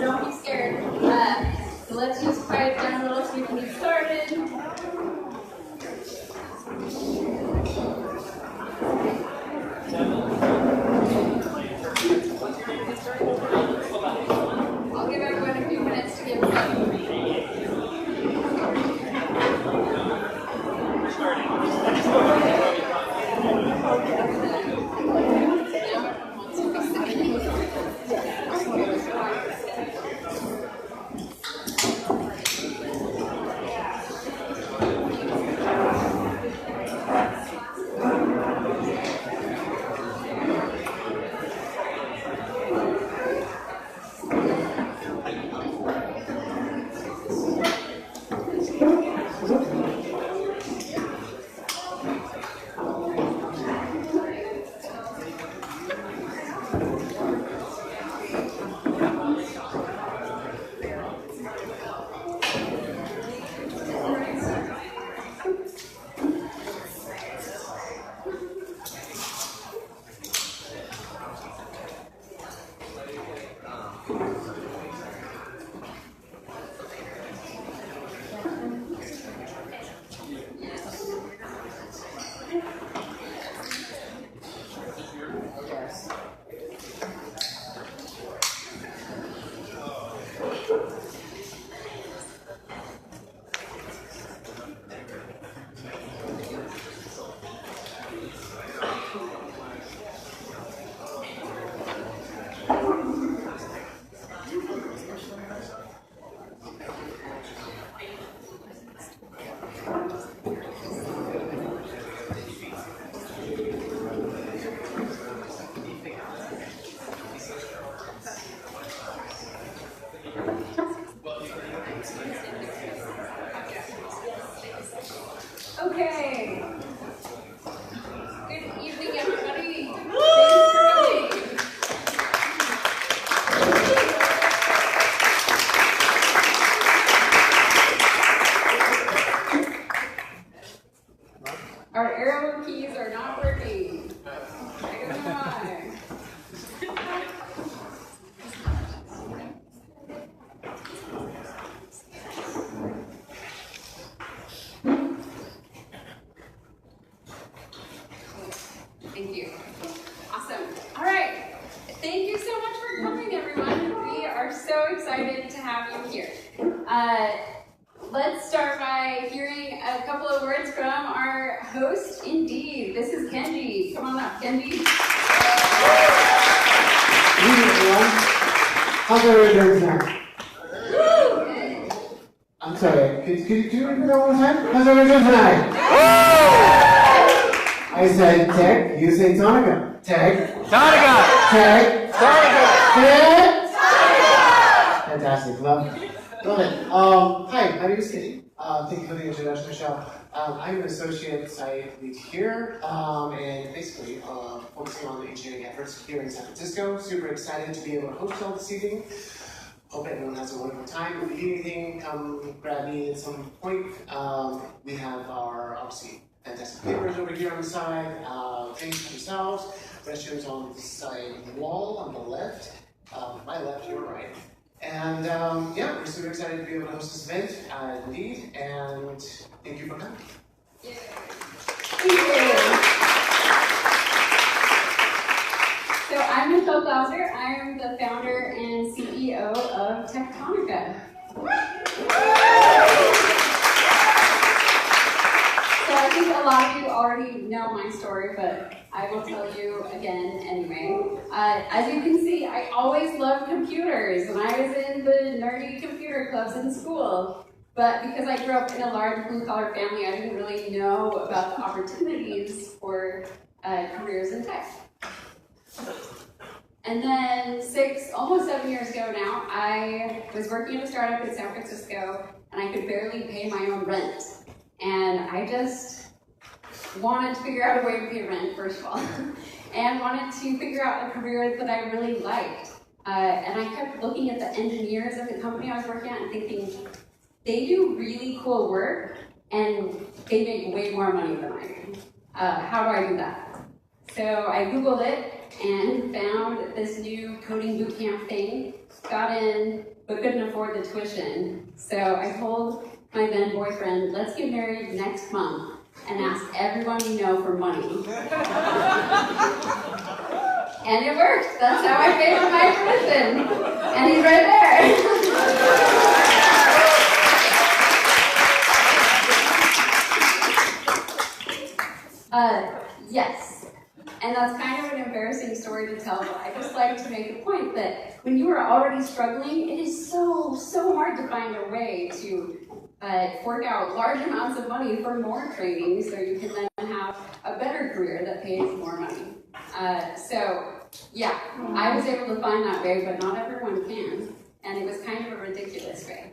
don't be scared. So let's just quiet down a little so we can get started. I'll give everyone a few minutes to get started. Okay. Good evening, everybody. Thanks for coming. Our arrow keys are not working. I don't know why. Thank you. Awesome. All right. Thank you so much for coming, everyone. We are so excited to have you here. Let's start by hearing a couple of words from our host, Indeed. This is Kenji. Come on up, Kenji. Good evening, everyone. How's everyone doing tonight? I'm sorry, could you repeat that one more time? How's everyone doing tonight? I said tech, you say Tonica. Tech. Techtonica! Tech. Techtonica! Tech. Tonica! Fantastic, love it. Hi, my name is Kenny. Thank you for the introduction, Michelle. I'm an associate site lead here, and basically focusing on the engineering efforts here in San Francisco. Super excited to be able to host y'all this evening. Hope everyone has a wonderful time. If you need anything, come grab me at some point. We have our, obviously, fantastic papers over here on the side, drinks for yourselves, restrooms on the side wall on the left, my left, your right. And yeah, we're super excited to be able to host this event, Indeed, and thank you for coming. Yay. Thank you. So I'm Michelle Glauser. I'm the founder and CEO of Techtonica. So I think a lot of you already know my story, but I will tell you again anyway. As you can see, I always loved computers, and I was in the nerdy computer clubs in school. But because I grew up in a large blue-collar family, I didn't really know about the opportunities for careers in tech. And then almost 7 years ago now, I was working at a startup in San Francisco, and I could barely pay my own rent. And I just wanted to figure out a way to pay rent, first of all, and wanted to figure out a career that I really liked. And I kept looking at the engineers at the company I was working at and thinking, they do really cool work, and they make way more money than I do. How do I do that? So I Googled it, and found this new coding bootcamp thing, got in, but couldn't afford the tuition. So I told my then boyfriend, let's get married next month and ask everyone we know for money. And it worked. That's how I paid for my tuition. And he's right there. Yes. And that's kind of an embarrassing story to tell, but I just like to make the point that when you are already struggling, it is so hard to find a way to fork out large amounts of money for more training so you can then have a better career that pays more money. So yeah, I was able to find that way, but not everyone can. And it was kind of a ridiculous way.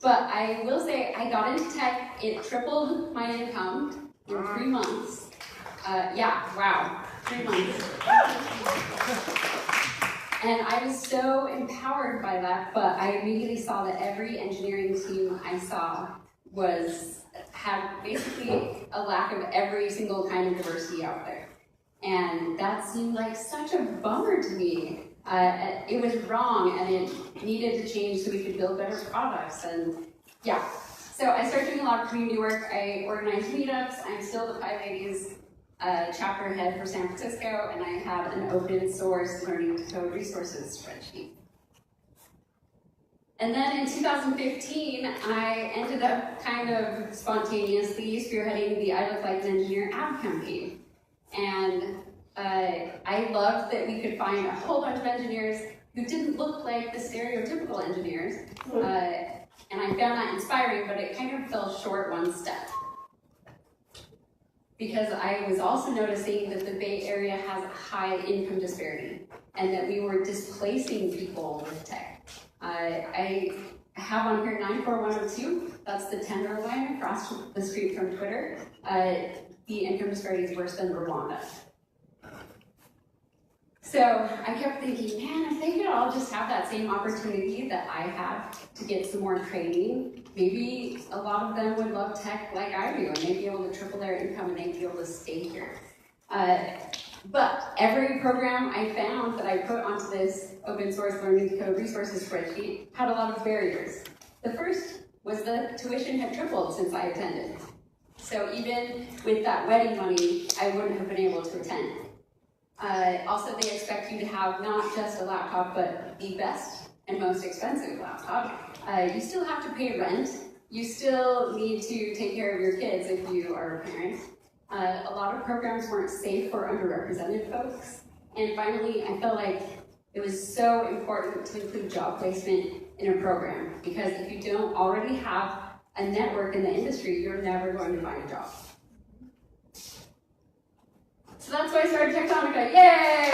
But I will say, I got into tech, it tripled my income in 3 months. Yeah, wow, 3 months. And I was so empowered by that, but I immediately saw that every engineering team I saw had basically a lack of every single kind of diversity out there. And that seemed like such a bummer to me. It was wrong and it needed to change so we could build better products. And yeah, so I started doing a lot of community work. I organized meetups. I'm still the Pi Ladies chapter head for San Francisco, and I have an open source learning to code resources spreadsheet. And then in 2015, I ended up kind of spontaneously spearheading the I Look Like an Engineer ad campaign. And I loved that we could find a whole bunch of engineers who didn't look like the stereotypical engineers. And I found that inspiring, but it kind of fell short one step. Because I was also noticing that the Bay Area has a high income disparity and that we were displacing people with tech. I have on here 94102, that's the Tenderloin across the street from Twitter. The income disparity is worse than Rwanda. So I kept thinking, man, if they could all just have that same opportunity that I had to get some more training, maybe a lot of them would love tech like I do, and they'd be able to triple their income and they'd be able to stay here. But every program I found that I put onto this open source learning to code resources spreadsheet had a lot of barriers. The first was the tuition had tripled since I attended. So even with that wedding money, I wouldn't have been able to attend. Also, they expect you to have not just a laptop, but the best and most expensive laptop. You still have to pay rent. You still need to take care of your kids if you are a parent. A lot of programs weren't safe for underrepresented folks. And finally, I felt like it was so important to include job placement in a program, because if you don't already have a network in the industry, you're never going to find a job. So that's why I started Techtonica. Yay!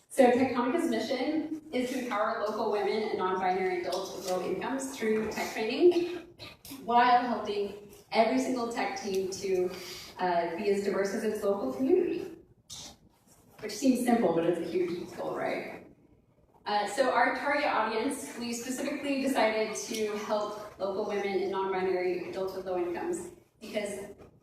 So Techtonica's mission is to empower local women and non-binary adults with low incomes through tech training, while helping every single tech team to be as diverse as its local community. Which seems simple, but it's a huge goal, right? So our target audience, we specifically decided to help local women and non-binary adults with low incomes, because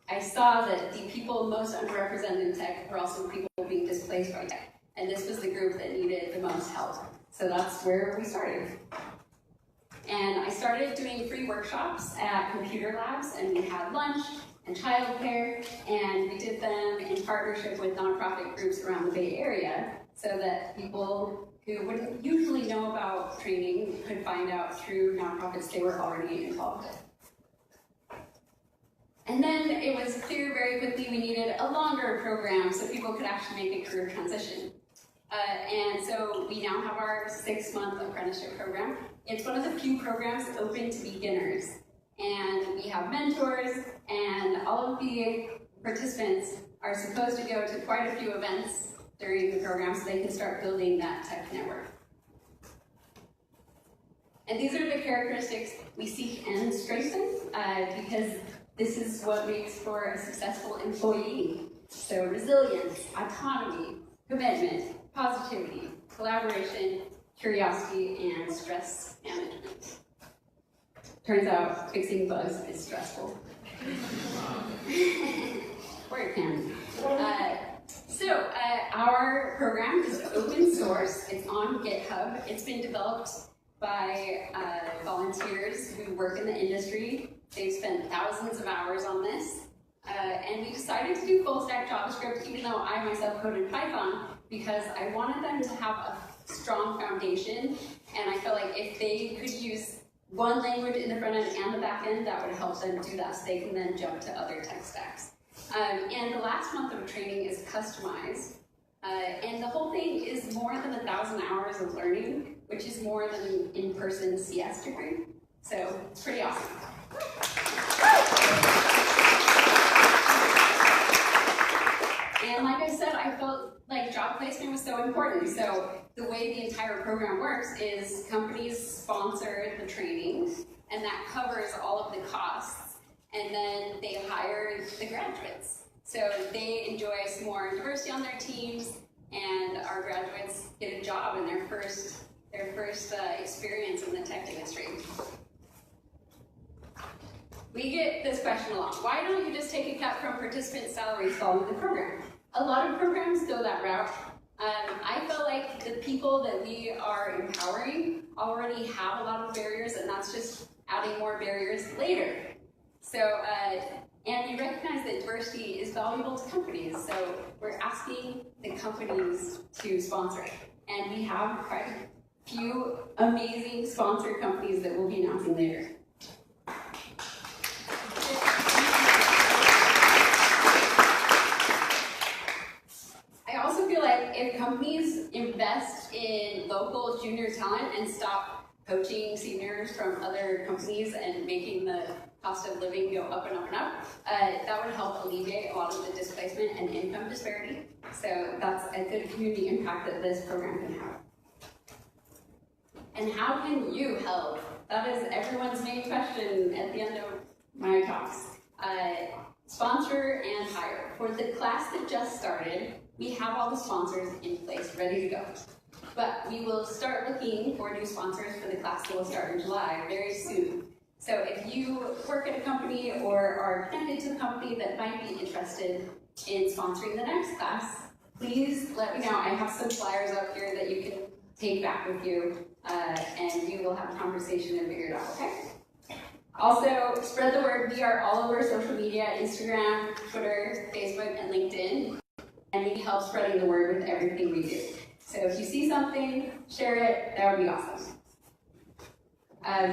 I saw that the people most underrepresented in tech were also people being displaced by tech. And this was the group that needed the most help. So that's where we started. And I started doing free workshops at computer labs, and we had lunch and childcare, and we did them in partnership with nonprofit groups around the Bay Area, so that people who wouldn't usually know about training could find out through nonprofits they were already involved in. And then it was clear very quickly we needed a longer program so people could actually make a career transition. And so we now have our 6-month apprenticeship program. It's one of the few programs open to beginners. And we have mentors, and all of the participants are supposed to go to quite a few events during the program so they can start building that tech network. And these are the characteristics we seek and strengthen, because this is what makes for a successful employee. So resilience, autonomy, commitment, positivity, collaboration, curiosity, and stress management. Turns out fixing bugs is stressful. Or it can. Our program is open source. It's on GitHub. It's been developed by volunteers who work in the industry. They've spent thousands of hours on this. And we decided to do full stack JavaScript, even though I myself coded Python, because I wanted them to have a strong foundation. And I felt like if they could use one language in the front end and the back end, that would help them do that so they can then jump to other tech stacks. And the last month of training is customized. And the whole thing is more than 1,000 hours of learning, which is more than an in-person CS degree. So it's pretty awesome. And like I said, I felt like job placement was so important. So the way the entire program works is companies sponsor the training, and that covers all of the costs. And then they hire the graduates. So they enjoy some more diversity on their teams, and our graduates get a job in their first experience in the tech industry. We get this question a lot. Why don't you just take a cut from participant salaries following the program? A lot of programs go that route. I feel like the people that we are empowering already have a lot of barriers, and that's just adding more barriers later. So, and we recognize that diversity is valuable to companies, so we're asking the companies to sponsor it. And we have quite a few amazing sponsor companies that we'll be announcing later. I also feel like if companies invest in local junior talent and stop poaching seniors from other companies and making the cost of living go up and up and up, that would help alleviate a lot of the displacement and income disparity. So that's a good community impact that this program can have. And how can you help? That is everyone's main question at the end of my talks. Sponsor and hire. For the class that just started, we have all the sponsors in place, ready to go. But we will start looking for new sponsors for the class that will start in July very soon. So if you work at a company or are connected to a company that might be interested in sponsoring the next class, please let me know. I have some flyers up here that you can take back with you, and we will have a conversation and figure it out, okay? Also, spread the word. We are all over social media, Instagram, Twitter, Facebook, and LinkedIn, and we need help spreading the word with everything we do. So if you see something, share it. That would be awesome.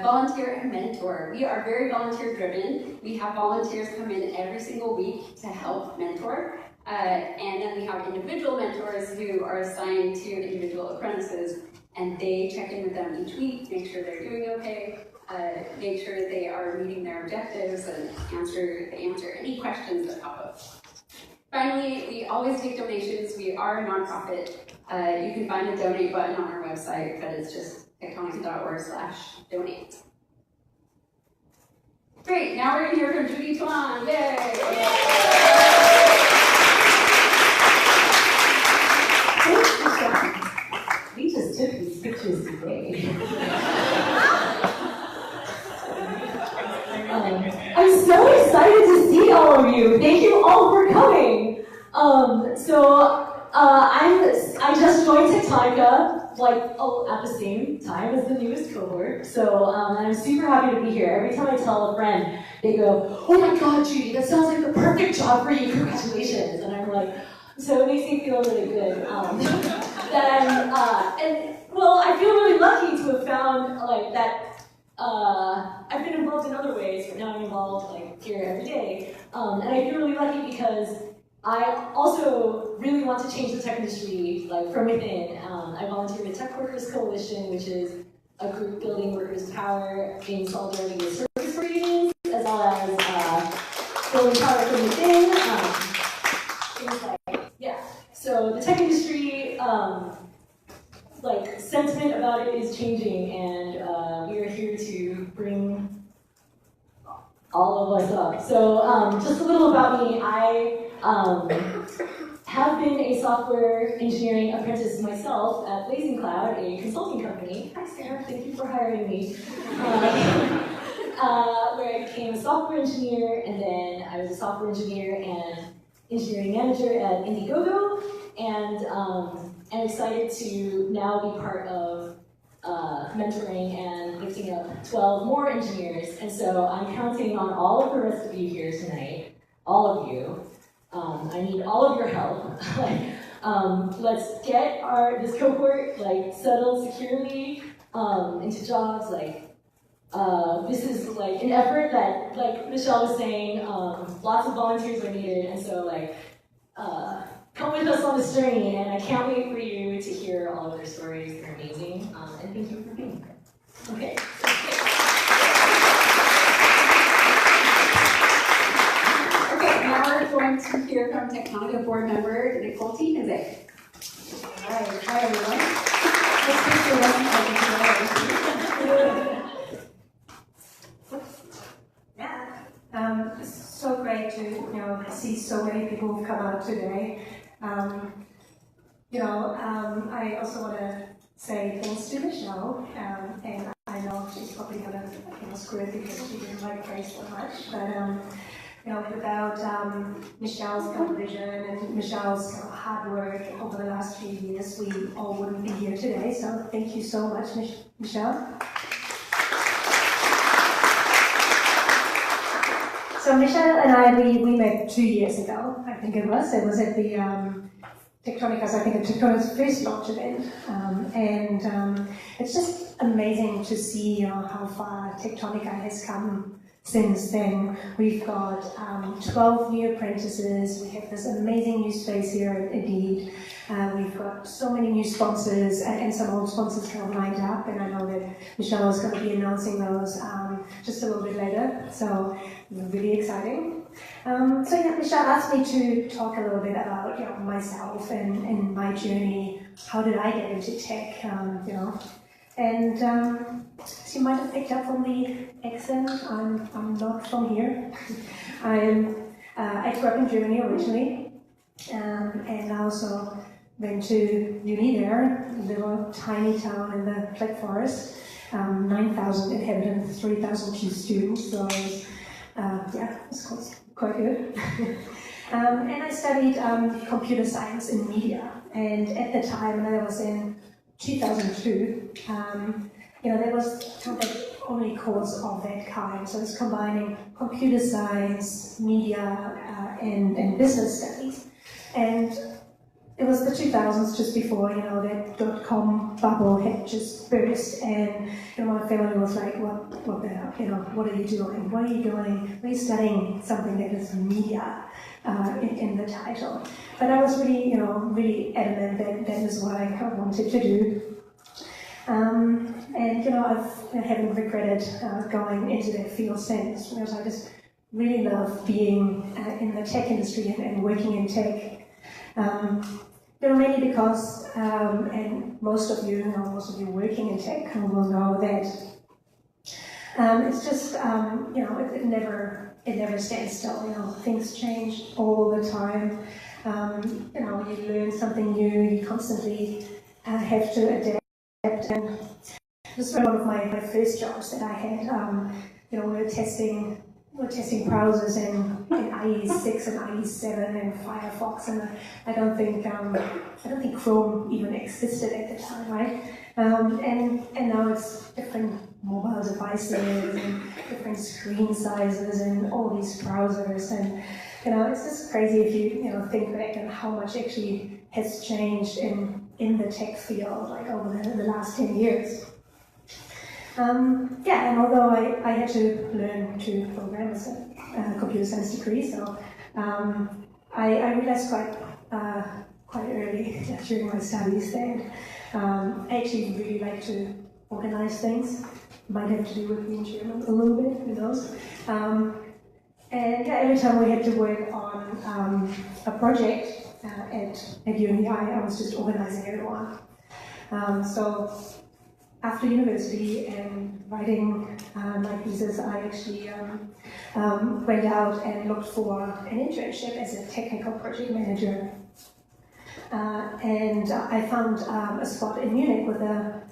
Volunteer and mentor. We are very volunteer driven. We have volunteers come in every single week to help mentor. And then we have individual mentors who are assigned to individual apprentices, and they check in with them each week, make sure they're doing okay, make sure they are meeting their objectives, and answer any questions that pop up. Finally, we always take donations. We are a nonprofit. You can find a donate button on our website, but it's just techtonica.org/donate. Great, now we're going to hear from Judy Tuan. Yay! We just took these pictures today. I'm so excited to see all of you. Thank you all for coming. I just joined Techtonica at the same time as the newest cohort. So I'm super happy to be here. Every time I tell a friend, they go, "Oh my God, Judy, that sounds like the perfect job for you. Congratulations!" And I'm like, so it makes me feel really good. I feel really lucky to have found that. I've been involved in other ways, but now I'm involved here every day. And I feel really lucky because I also really want to change the tech industry from within. I volunteer with Tech Workers Coalition, which is a group building workers' power in solidarity with service organizations, as well as building power from within. So the tech industry, sentiment about it is changing, and we are here to bring all of us up. So just a little about me. I have been a software engineering apprentice myself at Blazing Cloud, a consulting company. Hi Sarah, thank you for hiring me. where I became a software engineer, and then I was a software engineer and engineering manager at Indiegogo, and I'm excited to now be part of mentoring and lifting up 12 more engineers. And so I'm counting on all of the rest of you here tonight, all of you. I need all of your help. Let's get this cohort settled securely into jobs. This is an effort that, like Michelle was saying, lots of volunteers are needed, and so come with us on this journey. And I can't wait for you to hear all of their stories. They're amazing, and thank you for being here. Okay. Okay, now we're going to hear from Techtonica board member Nicole Tiefensick. Hi everyone. Yeah, it's so great to see so many people who've come out today. I also want to say thanks to Michelle, and I know she's probably gonna screw it because she didn't like praise so much, but without Michelle's vision and Michelle's hard work over the last few years, we all wouldn't be here today. So thank you so much, Michelle. So Michelle and I, we met 2 years ago, I think it was. It was at the Techtonica's, I think, Techtonica's first launch event. It's just amazing to see how far Techtonica has come since then. We've got 12 new apprentices. We have this amazing new space here at Indeed. We've got so many new sponsors and some old sponsors kind of lined up, and I know that Michelle is going to be announcing those just a little bit later, so really exciting. Michelle asked me to talk a little bit about myself and my journey. How did I get into tech? And as you might have picked up from the accent, I'm not from here. I grew up in Germany originally, and I also went to uni there, a little tiny town in the Black Forest, 9,000 inhabitants, 3,002 students, so it's quite good. And I studied computer science in media, and at the time, and that was in 2002, there was only course of that kind, so it's combining computer science, media, and business studies. And it was the 2000s, just before that .com bubble had just burst, and my family was like, what the hell? What are you doing? What are you doing? Why are you studying something that is media in the title? But I was really, really adamant that that is what I wanted to do. I haven't regretted going into that field since, because I just really love being in the tech industry and working in tech. Mainly because, and most of you working in tech will know that it's just, it never stands still. Things change all the time. You learn something new. You constantly have to adapt. And this was one of my first jobs that I had. We were testing browsers in IE6 and IE7 and Firefox, and I don't think Chrome even existed at the time, right? And now it's different mobile devices and different screen sizes and all these browsers, and it's just crazy if you think back on how much actually has changed in the tech field over the last 10 years. And although I had to learn to program as a computer science degree, so I realized quite early during my studies that I actually really like to organize things. Might have to do with being German a little bit, who knows. Every time we had to work on a project at uni, I was just organizing everyone. So after university and writing my thesis, I actually went out and looked for an internship as a technical project manager. And I found a spot in Munich with a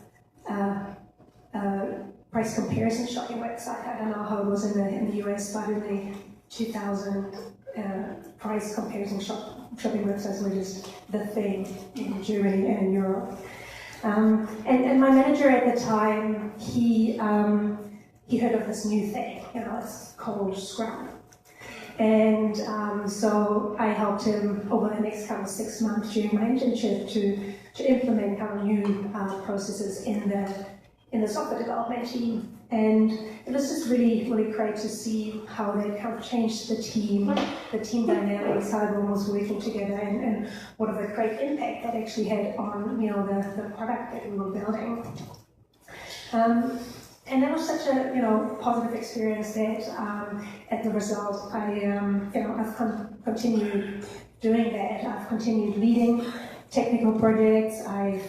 price comparison shopping website. I don't know how it was in the US, but in the 2000 price comparison shopping websites were just the thing in Germany and in Europe. And my manager at the time, he heard of this new thing, it's called Scrum. And so I helped him over the next kind of 6 months during my internship to implement kind of new processes in the software development team. And it was just really, really great to see how they kind of changed the team dynamics, how everyone was working together, and what of a great impact that actually had on the product that we were building. And that was such a positive experience that as a result I've continued doing that. I've continued leading technical projects. I've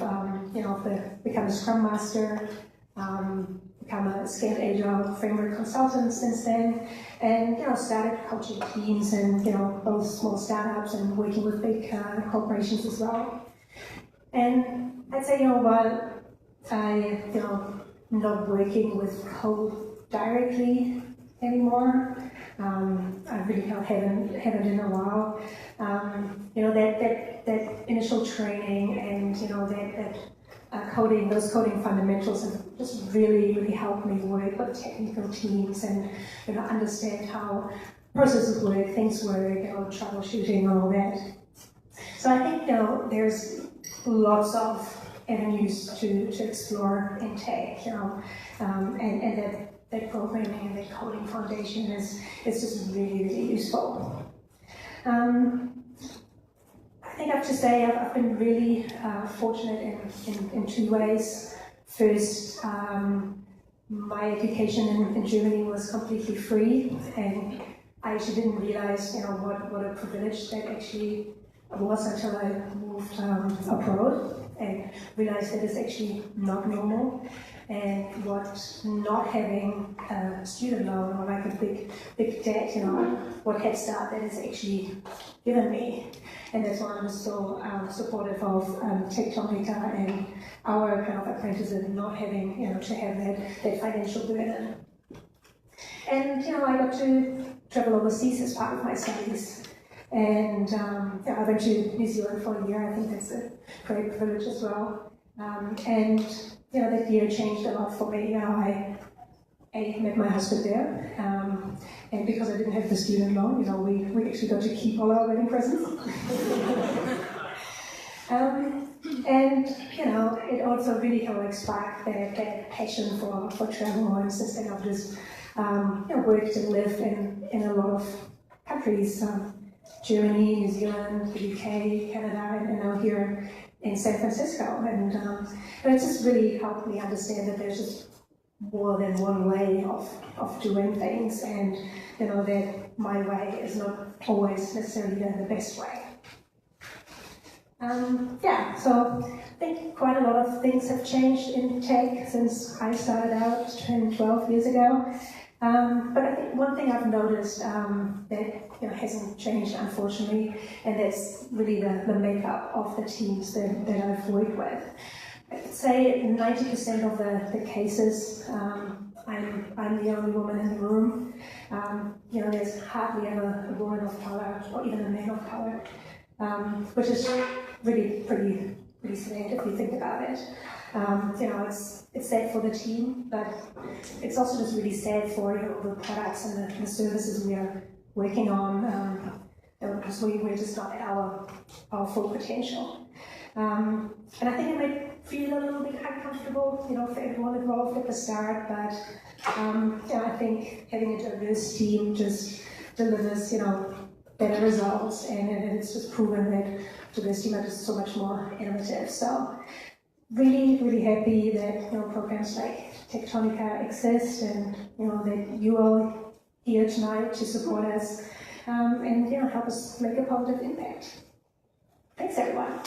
become a Scrum Master, become a Scaled Agile Framework consultant since then, and started coaching teams and both small startups and working with big corporations as well. And I'd say while I not working with code directly anymore, I really haven't in a while. That initial training and those coding fundamentals have just really helped me work with technical teams and understand how processes work, things work, troubleshooting and all that. So I think there's lots of avenues to explore in tech, and that programming and that coding foundation is just really useful. I think I have to say I've been really fortunate in two ways. First, my education in Germany was completely free, and I actually didn't realize what a privilege that actually was until I moved abroad and realized that it's actually not normal, and what not having a student loan or like a big debt, what head start that has actually given me. And that's why I'm so supportive of Techtonica and our kind of apprentices not having to have that financial burden. And I got to travel overseas as part of my studies. And I went to New Zealand for a year. I think that's a great privilege as well. And that year changed a lot for me. I met my husband there, and because I didn't have the student loan, we actually got to keep all our wedding presents. And it also really sparked that passion for travel. And since then, I've just worked and lived in a lot of countries. Germany, New Zealand, the UK, Canada, and now here in San Francisco. And it's just really helped me understand that there's just more than one way of doing things, and that my way is not always necessarily the best way. So I think quite a lot of things have changed in tech since I started out 10, 12 years ago. But I think one thing I've noticed that hasn't changed, unfortunately, and that's really the makeup of the teams that I've worked with. I'd say 90% of the cases, I'm the only woman in the room. There's hardly ever a woman of color or even a man of color, which is really pretty sad if you think about it. It's sad for the team, but it's also just really sad for the products and the services we are working on, because we're just not at our full potential. And I think it might feel a little bit uncomfortable, for everyone involved at the start, but I think having a diverse team just delivers, better results, and it's just proven that diverse team are just so much more innovative. So really happy that programs like Techtonica exist, and that you all here tonight to support us and help us make a positive impact. Thanks, everyone.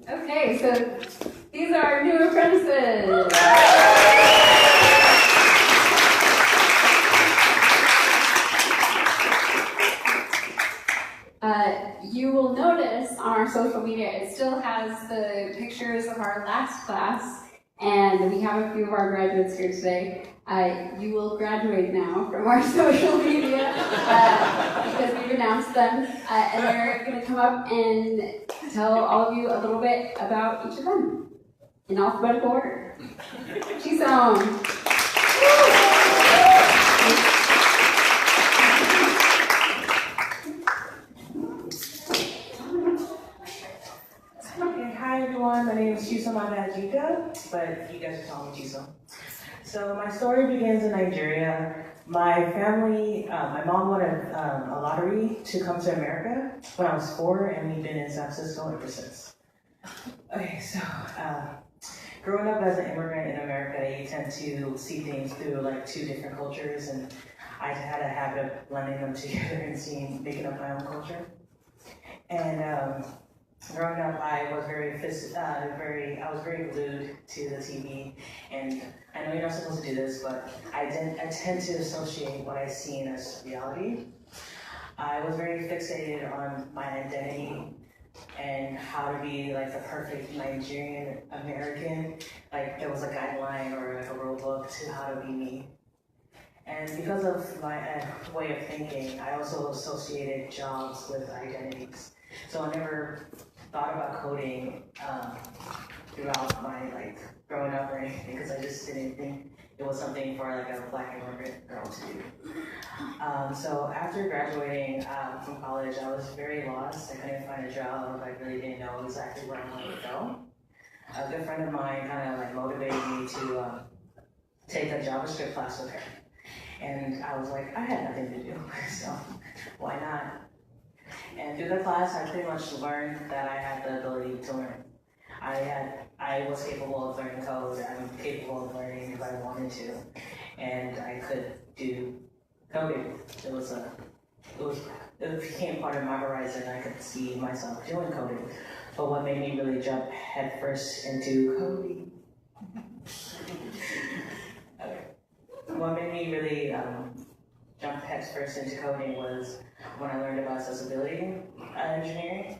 Okay, so these are our new apprentices. You will notice on our our social media. It still has the pictures of our last class, and we have a few of our graduates here today. You will graduate now from our social media because we've announced them, and they're going to come up and tell all of you a little bit about each of them in alphabetical order. Chisom. Hi everyone, my name is Chisom Adajika, but you guys are calling me Chisom. So my story begins in Nigeria. My family, my mom won a lottery to come to America when I was 4, and we've been in San Francisco ever since. Okay, so growing up as an immigrant in America, you tend to see things through like 2 different cultures, and I had a habit of blending them together and making up my own culture. And growing up, I was very glued to the TV, and I know you're not supposed to do this, but I tend to associate what I seen as reality. I was very fixated on my identity and how to be like the perfect Nigerian American. Like there was a guideline or like a rule book to how to be me. And because of my way of thinking, I also associated jobs with identities. So I never thought about coding throughout my like growing up or anything, because I just didn't think it was something for like a Black immigrant girl to do. So after graduating from college, I was very lost. I couldn't find a job. I really didn't know exactly where I wanted to go. A good friend of mine kind of like motivated me to take a JavaScript class with her. And I was like, I had nothing to do, so why not? And through the class, I pretty much learned that I had the ability to learn. I was capable of learning code. I'm capable of learning if I wanted to, and I could do coding. It became part of my horizon. I could see myself doing coding. But what made me really jump headfirst into coding? What made me really jump headfirst into coding was when I learned about accessibility engineering.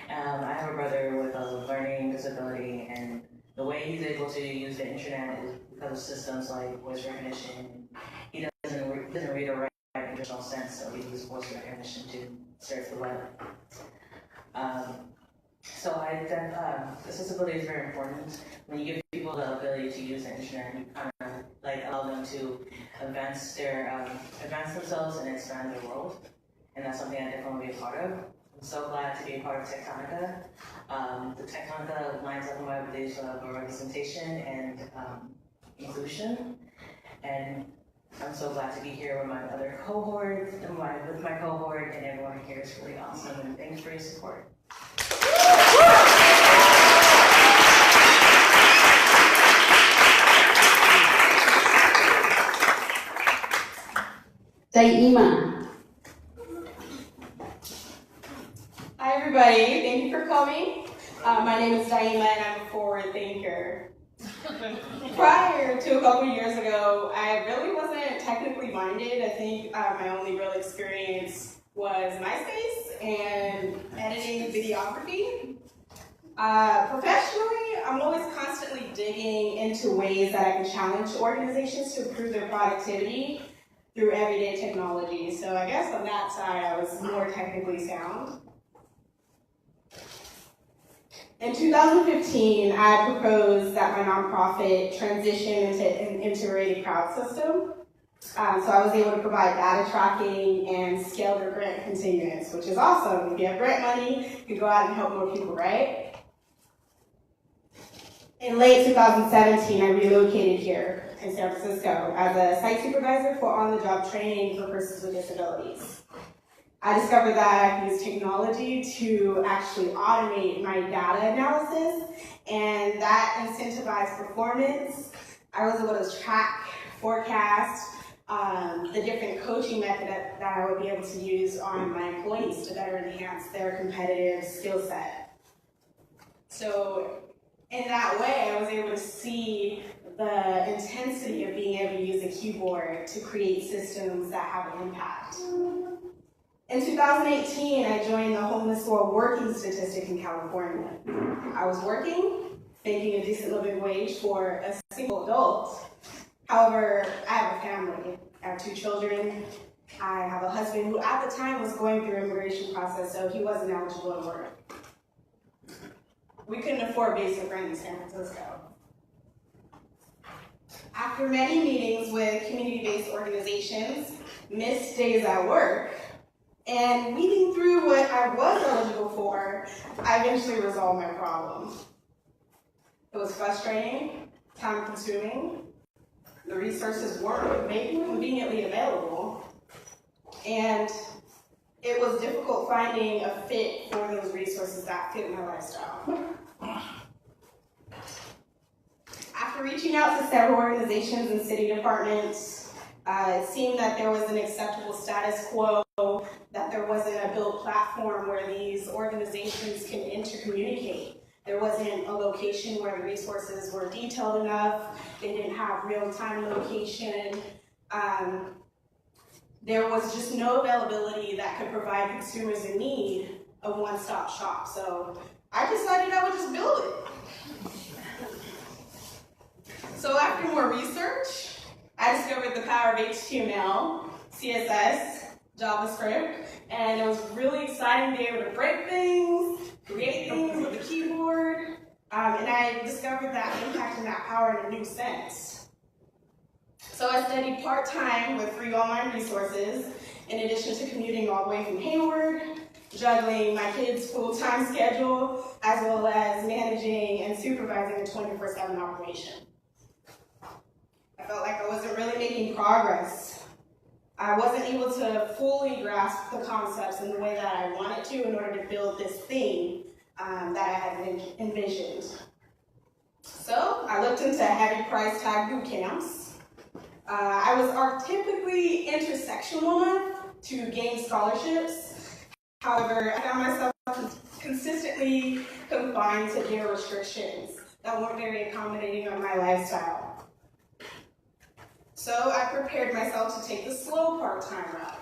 I have a brother with a learning disability, and the way he's able to use the internet is because of systems like voice recognition. He doesn't read or write in traditional sense, so he uses voice recognition to surf the web. So accessibility is very important. When you give people the ability to use the internet, you kind of like allow them to advance themselves and expand their world. And that's something I definitely want to be a part of. I'm so glad to be a part of Techtonica. The Techtonica lines up with my beliefs of representation and inclusion. And I'm so glad to be here with my other cohort, with my cohort, and everyone here is really awesome. And thanks for your support. Daima. Hi everybody, thank you for coming. My name is Daima and I'm a forward thinker. Prior to a couple years ago, I really wasn't technically minded. I think my only real experience was MySpace and editing videography. Professionally, I'm always constantly digging into ways that I can challenge organizations to improve their productivity through everyday technology. So I guess on that side, I was more technically sound. In 2015, I proposed that my nonprofit transition into an integrated crowd system. So I was able to provide data tracking and scale their grant continuance, which is awesome. If you have grant money, you can go out and help more people, right? In late 2017, I relocated here in San Francisco as a site supervisor for on-the-job training for persons with disabilities. I discovered that I could use technology to actually automate my data analysis, and that incentivized performance. I was able to track, forecast, the different coaching method that I would be able to use on my employees to better enhance their competitive skill set. So in that way, I was able to see the intensity of being able to use a keyboard to create systems that have an impact. In 2018, I joined the Homeless World Working Statistic in California. I was working, making a decent living wage for a single adult. However, I have a family. I have 2 children. I have a husband who at the time was going through immigration process, so he wasn't eligible to work. We couldn't afford basic rent in San Francisco. After many meetings with community-based organizations, missed days at work, and weeding through what I was eligible for, I eventually resolved my problem. It was frustrating, time-consuming, the resources weren't conveniently available, and it was difficult finding a fit for those resources that fit my lifestyle. After reaching out to several organizations and city departments, it seemed that there was an acceptable status quo, that there wasn't a built platform where these organizations can intercommunicate. There wasn't a location where the resources were detailed enough. They didn't have real-time location. There was just no availability that could provide consumers in need a one-stop shop. So I decided I would just build it. So after more research, I discovered the power of HTML, CSS, JavaScript, and it was really exciting to be able to break things, create things with the keyboard, and I discovered that impact and that power in a new sense. So I studied part-time with free online resources, in addition to commuting all the way from Hayward, juggling my kids' full-time schedule, as well as managing and supervising a 24/7 operation. I felt like I wasn't really making progress. I wasn't able to fully grasp the concepts in the way that I wanted to in order to build this thing that I had envisioned. So I looked into heavy price tag boot camps. I was archetypically intersectional enough to gain scholarships. However, I found myself consistently confined to their restrictions that weren't very accommodating of my lifestyle. So I prepared myself to take the slow part-time route.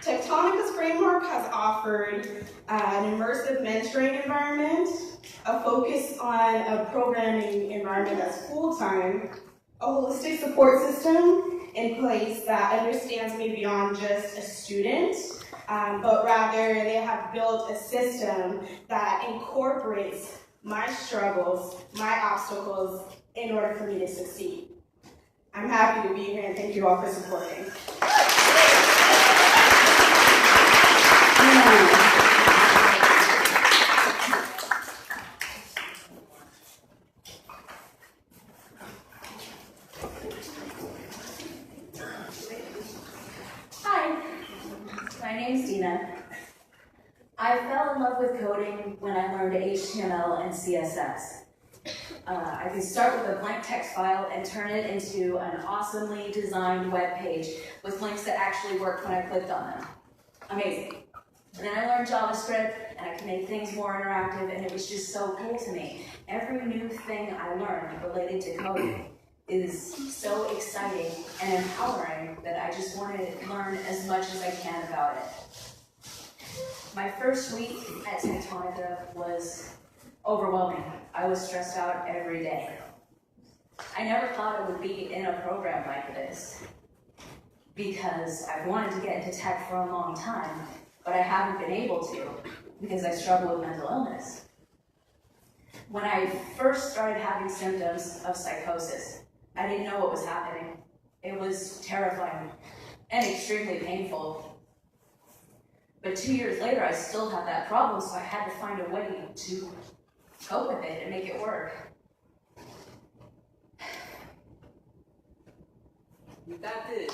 Techtonica's framework has offered an immersive mentoring environment, a focus on a programming environment that's full-time, a holistic support system in place that understands me beyond just a student, but rather they have built a system that incorporates my struggles, my obstacles, in order for me to succeed. I'm happy to be here and thank you all for supporting. Hi, my name's Dina. I fell in love with coding when I learned HTML and CSS. I could start with a blank text file and turn it into an awesomely designed web page with links that actually worked when I clicked on them. Amazing. And then I learned JavaScript and I could make things more interactive, and it was just so cool to me. Every new thing I learned related to coding is so exciting and empowering that I just want to learn as much as I can about it. My first week at Techtonica was overwhelming. I was stressed out every day. I never thought I would be in a program like this because I've wanted to get into tech for a long time, but I haven't been able to because I struggle with mental illness. When I first started having symptoms of psychosis, I didn't know what was happening. It was terrifying and extremely painful. But 2 years later, I still had that problem, so I had to find a way to cope with it and make it work. You got this.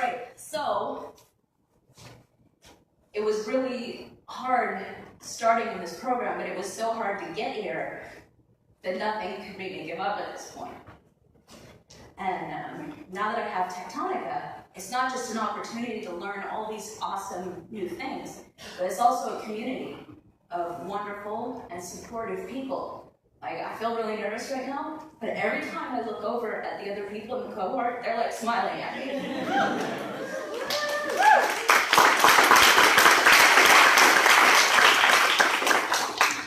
Right, so it was really hard starting in this program, but it was so hard to get here that nothing could make me give up at this point. And now that I have Techtonica, it's not just an opportunity to learn all these awesome new things, but it's also a community of wonderful and supportive people Like, I feel really nervous right now, but every time I look over at the other people in the cohort, they're like smiling at me.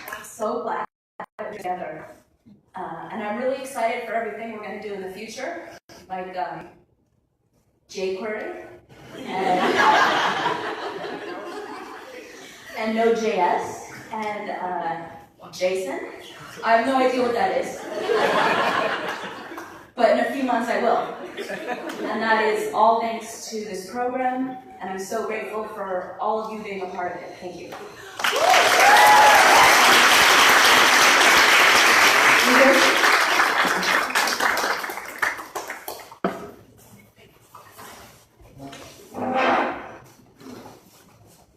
I'm so glad that we're together. And I'm really excited for everything we're going to do in the future, like jQuery and Node.js and JSON. I have no idea what that is, but in a few months I will. And that is all thanks to this program, and I'm so grateful for all of you being a part of it. Thank you.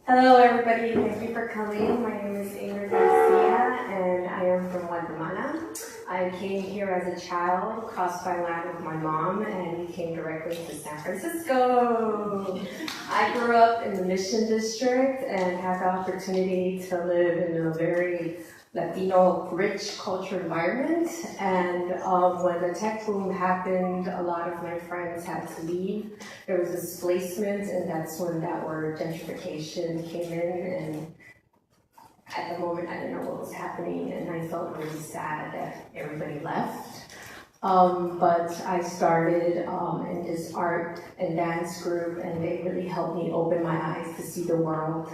Hello everybody, thank you for coming. My name is Ingrid Garcia and I am from Guatemala. I came here as a child, crossed by land with my mom, and came directly to San Francisco. I grew up in the Mission District and had the opportunity to live in a very Latino rich culture environment, and when the tech boom happened, a lot of my friends had to leave. There was displacement, and that's when that word gentrification came in, and at the moment I didn't know what was happening, and I felt really sad that everybody left. But I started in this art and dance group, and they really helped me open my eyes to see the world.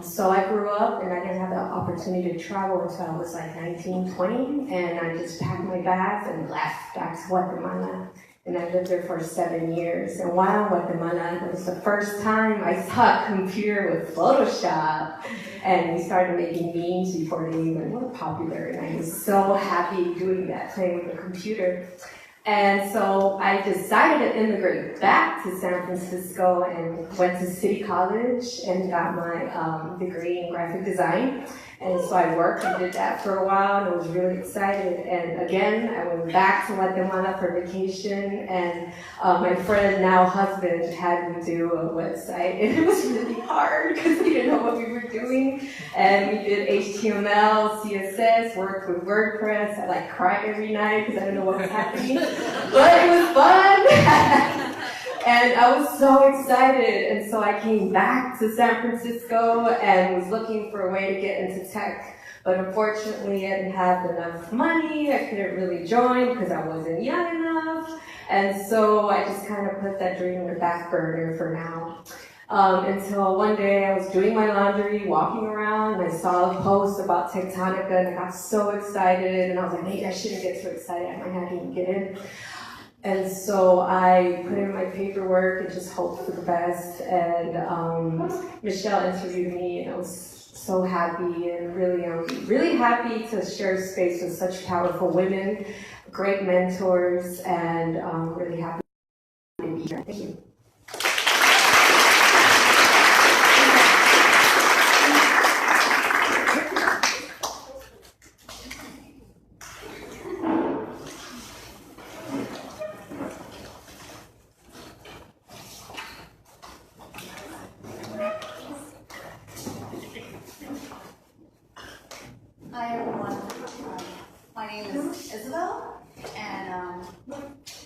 So I grew up and I didn't have the opportunity to travel until I was like 19, 20, and I just packed my bags and left back to Guatemala. And I lived there for 7 years. And while in Guatemala, it was the first time I saw a computer with Photoshop. And we started making memes before they even were popular. And I was so happy doing that, playing with the computer. And so I decided to immigrate back to San Francisco and went to City College and got my degree in graphic design. And so I worked and did that for a while, and I was really excited. And again, I went back to Guatemala for vacation, and my friend, now husband, had me do a website. And it was really hard because we didn't know what we were doing. And we did HTML, CSS, worked with WordPress. I like cried every night because I didn't know what was happening. But it was fun. And I was so excited, and so I came back to San Francisco and was looking for a way to get into tech. But unfortunately, I didn't have enough money. I couldn't really join because I wasn't young enough. And so I just kind of put that dream in the back burner for now. Until one day I was doing my laundry, walking around, and I saw a post about Techtonica, and I got so excited, and I was like, maybe I shouldn't get too excited, I might not even get in. And so I put in my paperwork and just hoped for the best. And Michelle interviewed me, and I was so happy, and really happy to share space with such powerful women, great mentors, and really happy to be here. Thank you. Hi everyone, my name is Isabel, and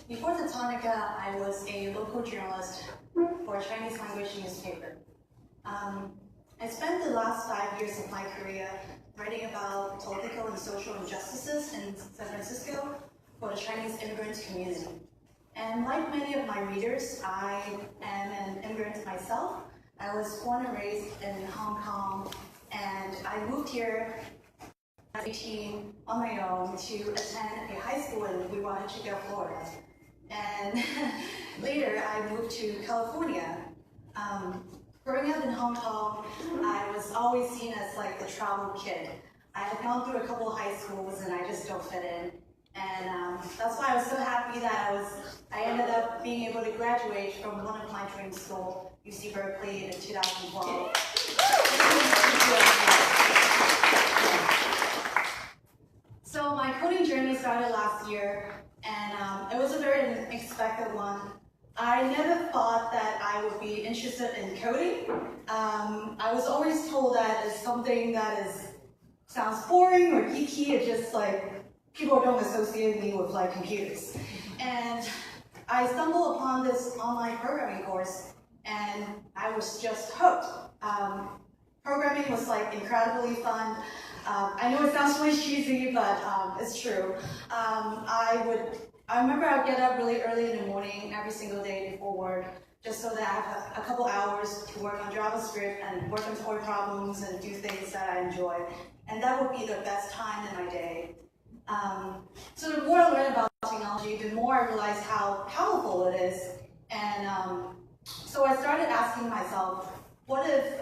before Techtonica, I was a local journalist for a Chinese language newspaper. I spent the last 5 years of my career writing about political and social injustices in San Francisco for the Chinese immigrant community. And like many of my readers, I am an immigrant myself. I was born and raised in Hong Kong, and I moved here at 18 on my own to attend a high school in Chico, Florida. And later I moved to California. Growing up in Hong Kong, I was always seen as like the travel kid. I had gone through a couple of high schools and I just don't fit in. And that's why I was so happy that I ended up being able to graduate from one of my dream schools, UC Berkeley, in 2012. So my coding journey started last year, and it was a very unexpected one. I never thought that I would be interested in coding. I was always told that it's something that is sounds boring or geeky. It's just like people don't associate me with like computers. And I stumbled upon this online programming course, and I was just hooked. Programming was like incredibly fun. I know it sounds really cheesy, but it's true. I remember I'd get up really early in the morning every single day before work, just so that I have a couple hours to work on JavaScript and work on toy problems and do things that I enjoy. And that would be the best time in my day. So the more I learn about technology, the more I realize how powerful it is. And so I started asking myself, what if,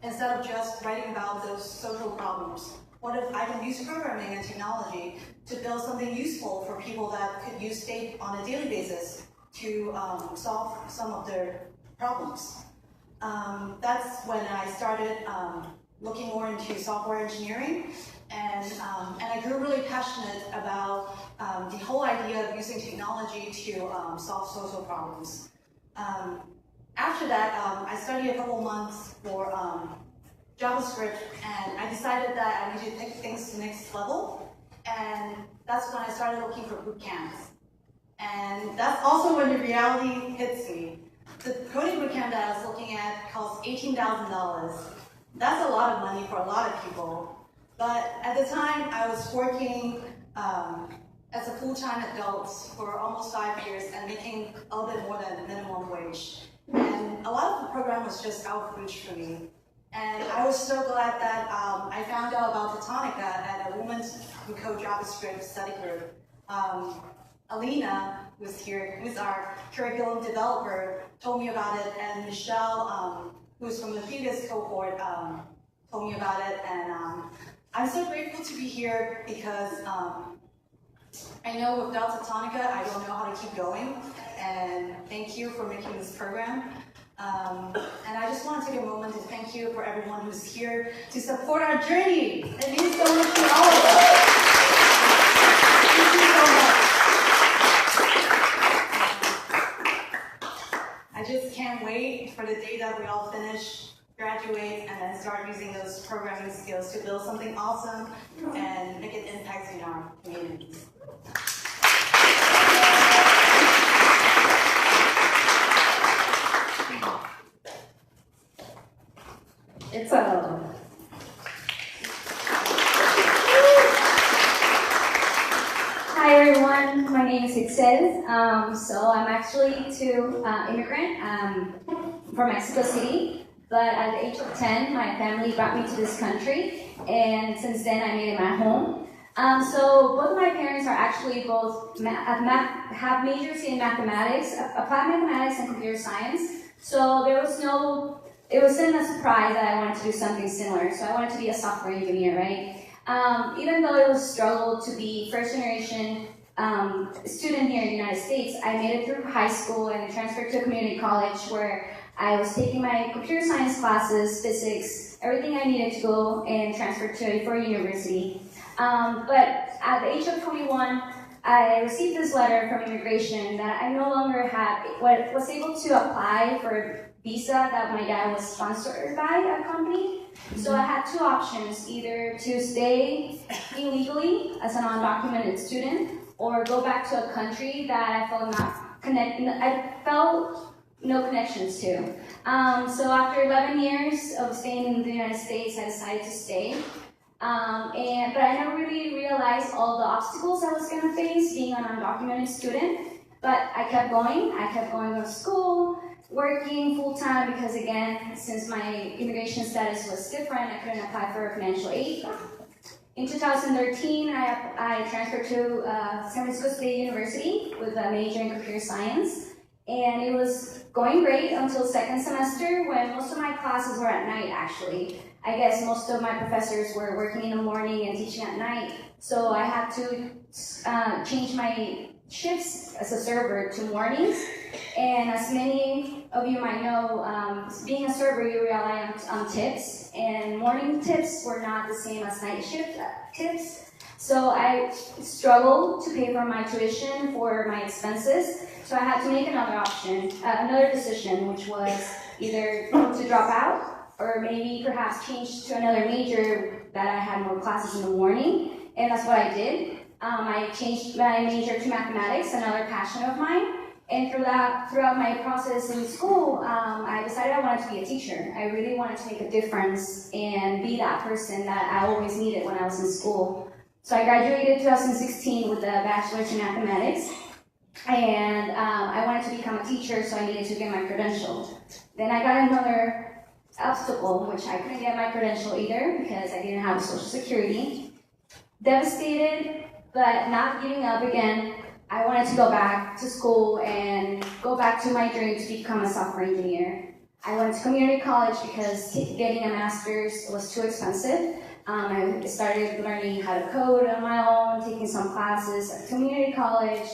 instead of just writing about those social problems, what if I can use programming and technology to build something useful for people that could use state on a daily basis to solve some of their problems? That's when I started looking more into software engineering, and I grew really passionate about the whole idea of using technology to solve social problems. After that, I studied a couple months for JavaScript, and I decided that I needed to take things to the next level, and that's when I started looking for boot camps. And that's also when the reality hits me. The coding bootcamp that I was looking at cost $18,000. That's a lot of money for a lot of people. But at the time, I was working as a full-time adult for almost 5 years and making a little bit more than minimum wage. And a lot of the program was just out of reach for me. And I was so glad that I found out about Techtonica at a Women Who Code JavaScript study group. Alina, who's here, who's our curriculum developer, told me about it, and Michelle, who's from the previous cohort, told me about it, and I'm so grateful to be here because I know without Techtonica, I don't know how to keep going, and thank you for making this program. And I just want to take a moment to thank you for everyone who's here to support our journey. It means so much to all of us. Thank you so much. I just can't wait for the day that we all finish, graduate, and then start using those programming skills to build something awesome and make an impact in our communities. It's Hi everyone, my name is Itzel. So I'm actually an immigrant from Mexico City, but at the age of 10, my family brought me to this country, and since then I made it my home. So both of my parents are actually both have majors in mathematics, applied mathematics and computer science. So it wasn't a surprise that I wanted to do something similar. So I wanted to be a software engineer, right? Even though it was a struggle to be first generation student here in the United States, I made it through high school and transferred to a community college where I was taking my computer science classes, physics, everything I needed to go, and transferred for university. But at the age of 21, I received this letter from immigration that I no longer was able to apply for a visa that my dad was sponsored by a company. So I had two options, either to stay illegally as an undocumented student or go back to a country that I felt no connections to. So after 11 years of staying in the United States, I decided to stay. But I never really realized all the obstacles I was going to face being an undocumented student. But I kept going to school, working full-time because, again, since my immigration status was different, I couldn't apply for financial aid. In 2013, I transferred to San Francisco State University with a major in computer science. And it was going great until second semester when most of my classes were at night, actually. I guess most of my professors were working in the morning and teaching at night. So I had to change my shifts as a server to mornings. And as many of you might know, being a server, you rely on tips. And morning tips were not the same as night shift tips. So I struggled to pay for my tuition, for my expenses. So I had to make another decision, which was either to drop out or maybe perhaps change to another major that I had more classes in the morning, and that's what I did. I changed my major to mathematics, another passion of mine. And throughout my process in school, I decided I wanted to be a teacher. I really wanted to make a difference and be that person that I always needed when I was in school. So I graduated 2016 with a bachelor's in mathematics, and I wanted to become a teacher, so I needed to get my credential. Then I got another obstacle, which I couldn't get my credential either because I didn't have Social Security. Devastated, but not giving up again. I wanted to go back to school and go back to my dream to become a software engineer. I went to community college because getting a master's was too expensive. I started learning how to code on my own, taking some classes at community college,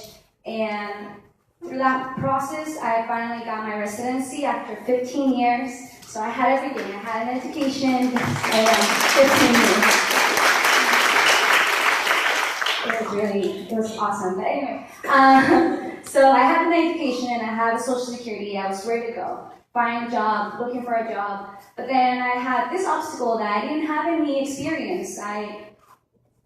and through that process, I finally got my residency after 15 years. So I had everything. I had an education, and 15 years. It was awesome. But anyway, so I had an education and I had a Social Security. I was ready to go, find a job, looking for a job. But then I had this obstacle that I didn't have any experience.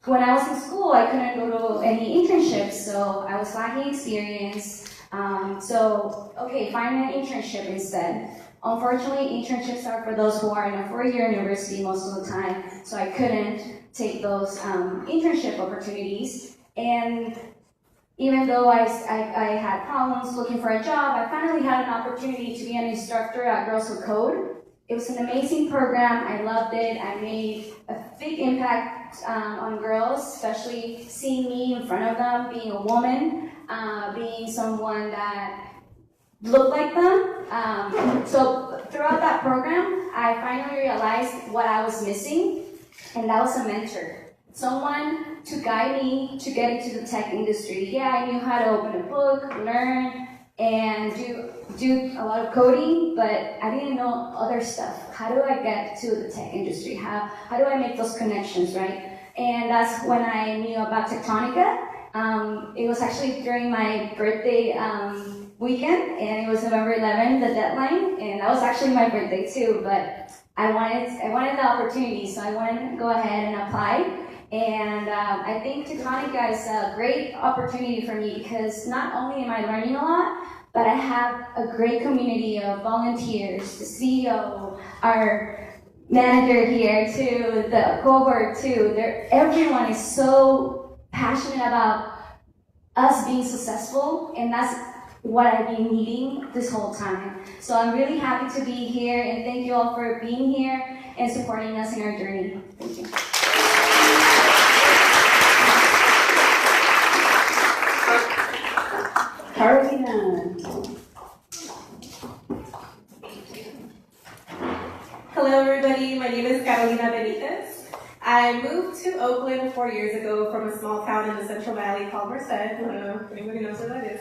When I was in school, I couldn't go to any internships, so I was lacking experience. Okay, find an internship instead. Unfortunately, internships are for those who are in a 4-year university most of the time, so I couldn't take those internship opportunities. And even though I had problems looking for a job, I finally had an opportunity to be an instructor at Girls Who Code. It was an amazing program. I loved it. I made a big impact on girls, especially seeing me in front of them, being a woman, being someone that looked like them. So throughout that program, I finally realized what I was missing, and that was a mentor. Someone to guide me to get into the tech industry. Yeah, I knew how to open a book, learn, and do a lot of coding, but I didn't know other stuff. How do I get to the tech industry? How do I make those connections, right? And that's when I knew about Techtonica. It was actually during my birthday weekend, and it was November 11th, the deadline, and that was actually my birthday too, but I wanted the opportunity, so I wanted to go ahead and apply. And I think Techtonica is a great opportunity for me because not only am I learning a lot, but I have a great community of volunteers, the CEO, our manager here too, the cohort too. Everyone is so passionate about us being successful, and that's what I've been needing this whole time. So I'm really happy to be here, and thank you all for being here and supporting us in our journey. Thank you. Carolina. Hello everybody, my name is Carolina Benitez. I moved to Oakland 4 years ago from a small town in the Central Valley called Merced. I don't know if anybody knows where that is.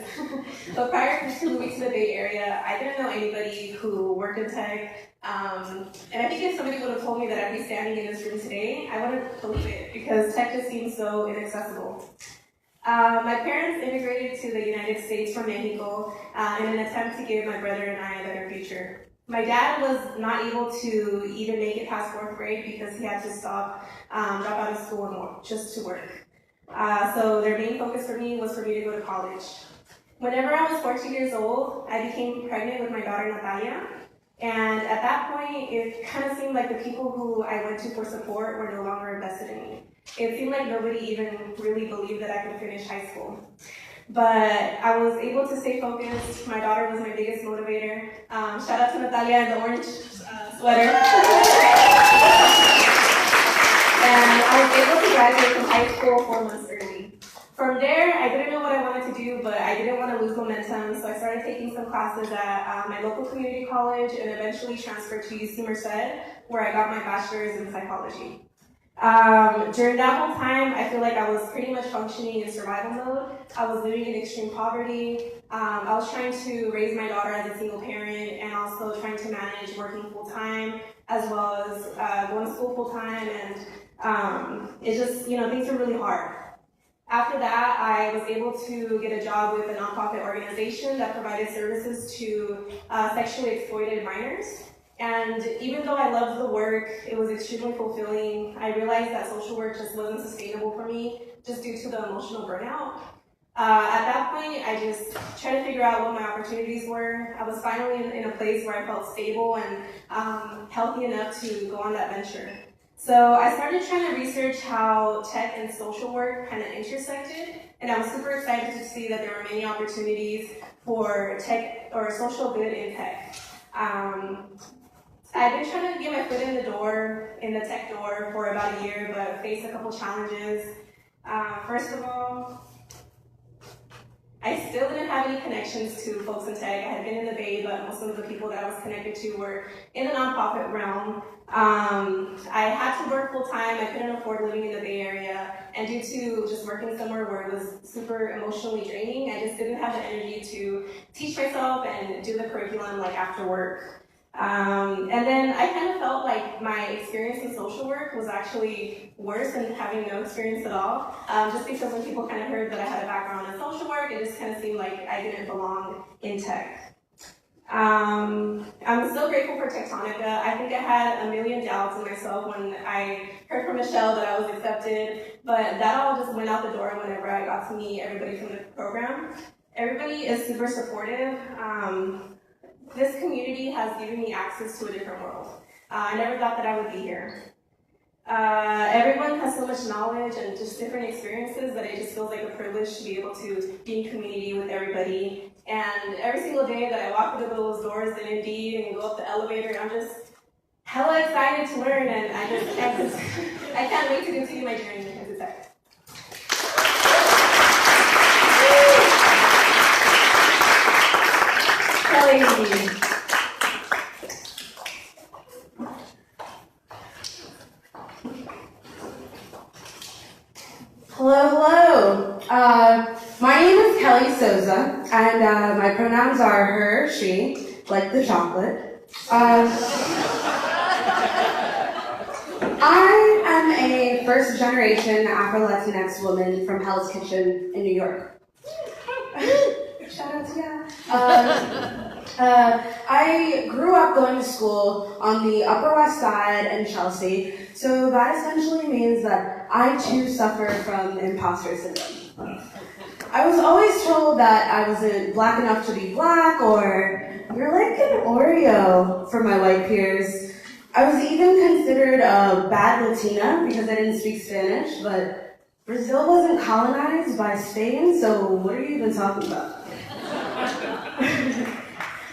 But prior to moving to the Bay Area, I didn't know anybody who worked in tech. And I think if somebody would have told me that I'd be standing in this room today, I wouldn't believe it because tech just seems so inaccessible. My parents immigrated to the United States from Mexico in an attempt to give my brother and I a better future. My dad was not able to even make it past 4th grade because he had to drop out of school just to work. So their main focus for me was for me to go to college. Whenever I was 14 years old, I became pregnant with my daughter Natalia. And at that point, it kind of seemed like the people who I went to for support were no longer invested in me. It seemed like nobody even really believed that I could finish high school. But I was able to stay focused. My daughter was my biggest motivator. Shout out to Natalia in the orange sweater. And I was able to graduate from high school 4 months early. From there, I didn't know what I wanted to do, but I didn't want to lose momentum, so I started taking some classes at my local community college and eventually transferred to UC Merced, where I got my bachelor's in psychology. During that whole time, I feel like I was pretty much functioning in survival mode. I was living in extreme poverty. I was trying to raise my daughter as a single parent and also trying to manage working full-time as well as going to school full-time, and it just, things were really hard. After that, I was able to get a job with a nonprofit organization that provided services to sexually exploited minors. And even though I loved the work, it was extremely fulfilling, I realized that social work just wasn't sustainable for me, just due to the emotional burnout. At that point, I just tried to figure out what my opportunities were. I was finally in a place where I felt stable and healthy enough to go on that venture. So I started trying to research how tech and social work kind of intersected, and I was super excited to see that there were many opportunities for tech or social good in tech. I've been trying to get my foot in the tech door for about a year, but faced a couple challenges. First of all, I still didn't have any connections to folks in tech. I had been in the Bay, but most of the people that I was connected to were in the nonprofit realm. I had to work full time. I couldn't afford living in the Bay Area. And due to just working somewhere where it was super emotionally draining, I just didn't have the energy to teach myself and do the curriculum like after work. And then I kind of felt like my experience in social work was actually worse than having no experience at all. Just because when people kind of heard that I had a background in social work, it just kind of seemed like I didn't belong in tech. I'm so grateful for Techtonica. I think I had a million doubts in myself when I heard from Michelle that I was accepted, but that all just went out the door whenever I got to meet everybody from the program. Everybody is super supportive. This community has given me access to a different world. I never thought that I would be here. Everyone has so much knowledge and just different experiences that it just feels like a privilege to be able to be in community with everybody. And every single day that I walk through those doors in Indeed and go up the elevator, I'm just hella excited to learn, and I can't wait to continue my journey into tech. Kelly. Hello. My name is Kelly Souza, and my pronouns are her, she, like the chocolate. I am a first-generation Afro-Latinx woman from Hell's Kitchen in New York. Shout out to ya. I grew up going to school on the Upper West Side in Chelsea, so that essentially means that I too suffer from imposter syndrome. I was always told that I wasn't black enough to be black, or you're like an Oreo for my white peers. I was even considered a bad Latina because I didn't speak Spanish, but Brazil wasn't colonized by Spain, so what are you even talking about?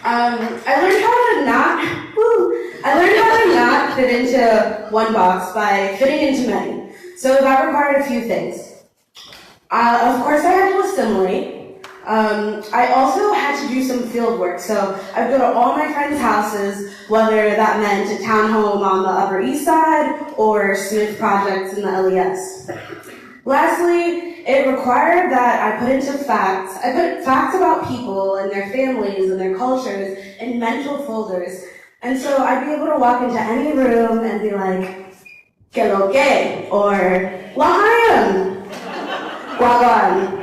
I learned how to not fit into one box by fitting into many. So that required a few things. Of course, I had to assimilate. I also had to do some field work. So I'd go to all my friends' houses, whether that meant a townhome on the Upper East Side or Smith projects in the LES. Lastly, it required that I put facts about people and their families and their cultures in mental folders. And so I'd be able to walk into any room and be like, "Que lo que?" or "Lahayim." Wagwan.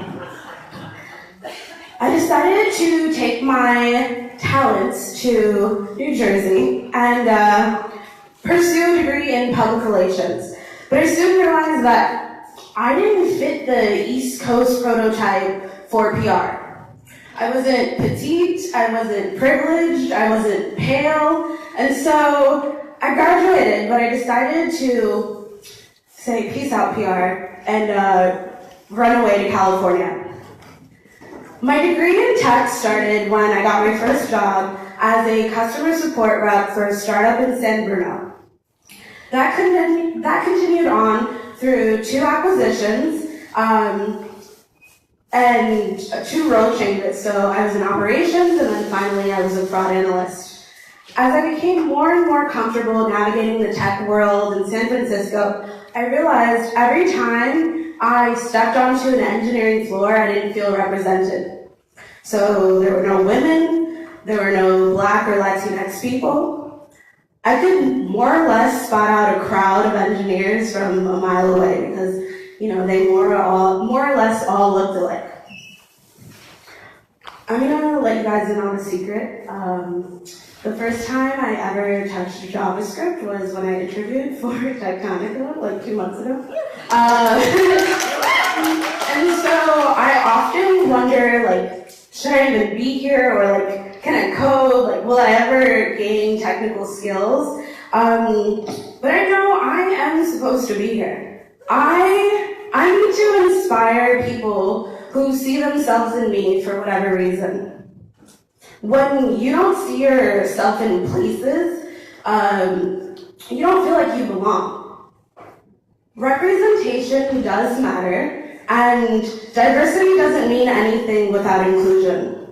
I decided to take my talents to New Jersey and pursue a degree in public relations. But I soon realized that I didn't fit the East Coast prototype for PR. I wasn't petite, I wasn't privileged, I wasn't pale, and so I graduated, but I decided to say peace out PR and run away to California. My degree in tech started when I got my first job as a customer support rep for a startup in San Bruno. That continued on through 2 acquisitions and 2 role changes. So I was in operations, and then finally I was a fraud analyst. As I became more and more comfortable navigating the tech world in San Francisco, I realized every time I stepped onto an engineering floor, I didn't feel represented. So there were no women, there were no Black or Latinx people. I could more or less spot out a crowd of engineers from a mile away because, they more or less all looked alike. I'm gonna let you guys in on a secret. The first time I ever touched JavaScript was when I interviewed for Techtonica like 2 months ago. And so I often wonder, like, should I even be here, or like, can I code? Like, will I ever gain technical skills? But I know I am supposed to be here. I need to inspire people who see themselves in me for whatever reason. When you don't see yourself in places, you don't feel like you belong. Representation does matter, and diversity doesn't mean anything without inclusion.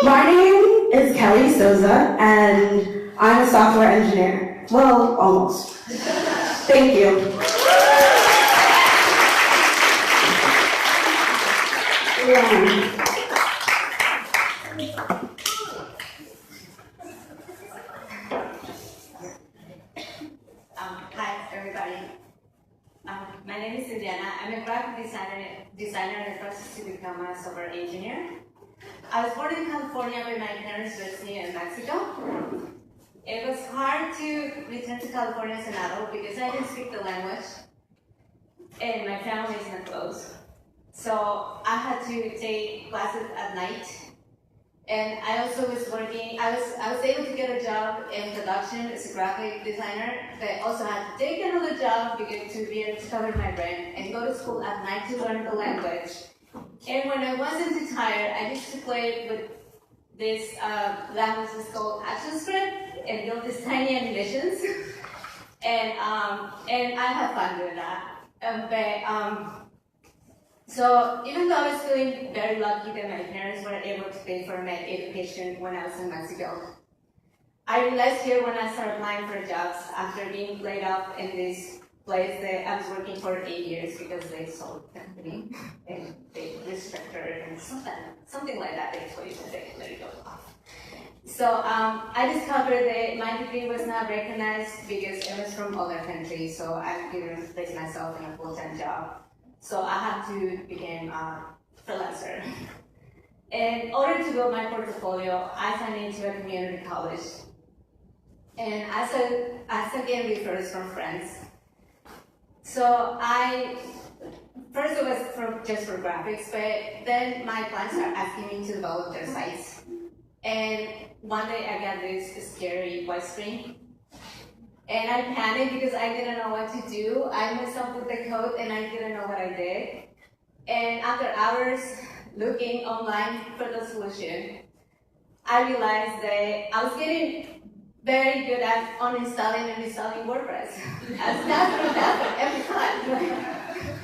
My name is Kelly Souza, and I'm a software engineer. Well, almost. Thank you. Hi, everybody. My name is Juliana. I'm a graphic designer in the process to become a software engineer. I was born in California, but my parents lived in Mexico. It was hard to return to California as an adult because I didn't speak the language, and my family is not close. So I had to take classes at night. And I also was working, I was able to get a job in production as a graphic designer, but also had to take another job because to be able to cover my rent and go to school at night to learn the language. And when I wasn't too tired, I used to play with this language called ActionScript and build these tiny animations. And I have fun doing that. So even though I was feeling very lucky that my parents were able to pay for my education when I was in Mexico, I realized here when I started applying for jobs after being laid off in this place that I was working for 8 years because they sold the company and they restructured and something like that. They told you that they let it go off. So I discovered that my degree was not recognized because it was from other countries, so I couldn't place myself in a full-time job. So I had to become a freelancer. In order to build my portfolio, I signed into a community college. And I started getting referrals from friends. So first it was just for graphics, but then my clients started asking me to develop their sites. And one day I got this scary white screen. And I panicked because I didn't know what to do. I messed up with the code and I didn't know what I did. And after hours looking online for the solution, I realized that I was getting very good at uninstalling and installing WordPress. As that every time.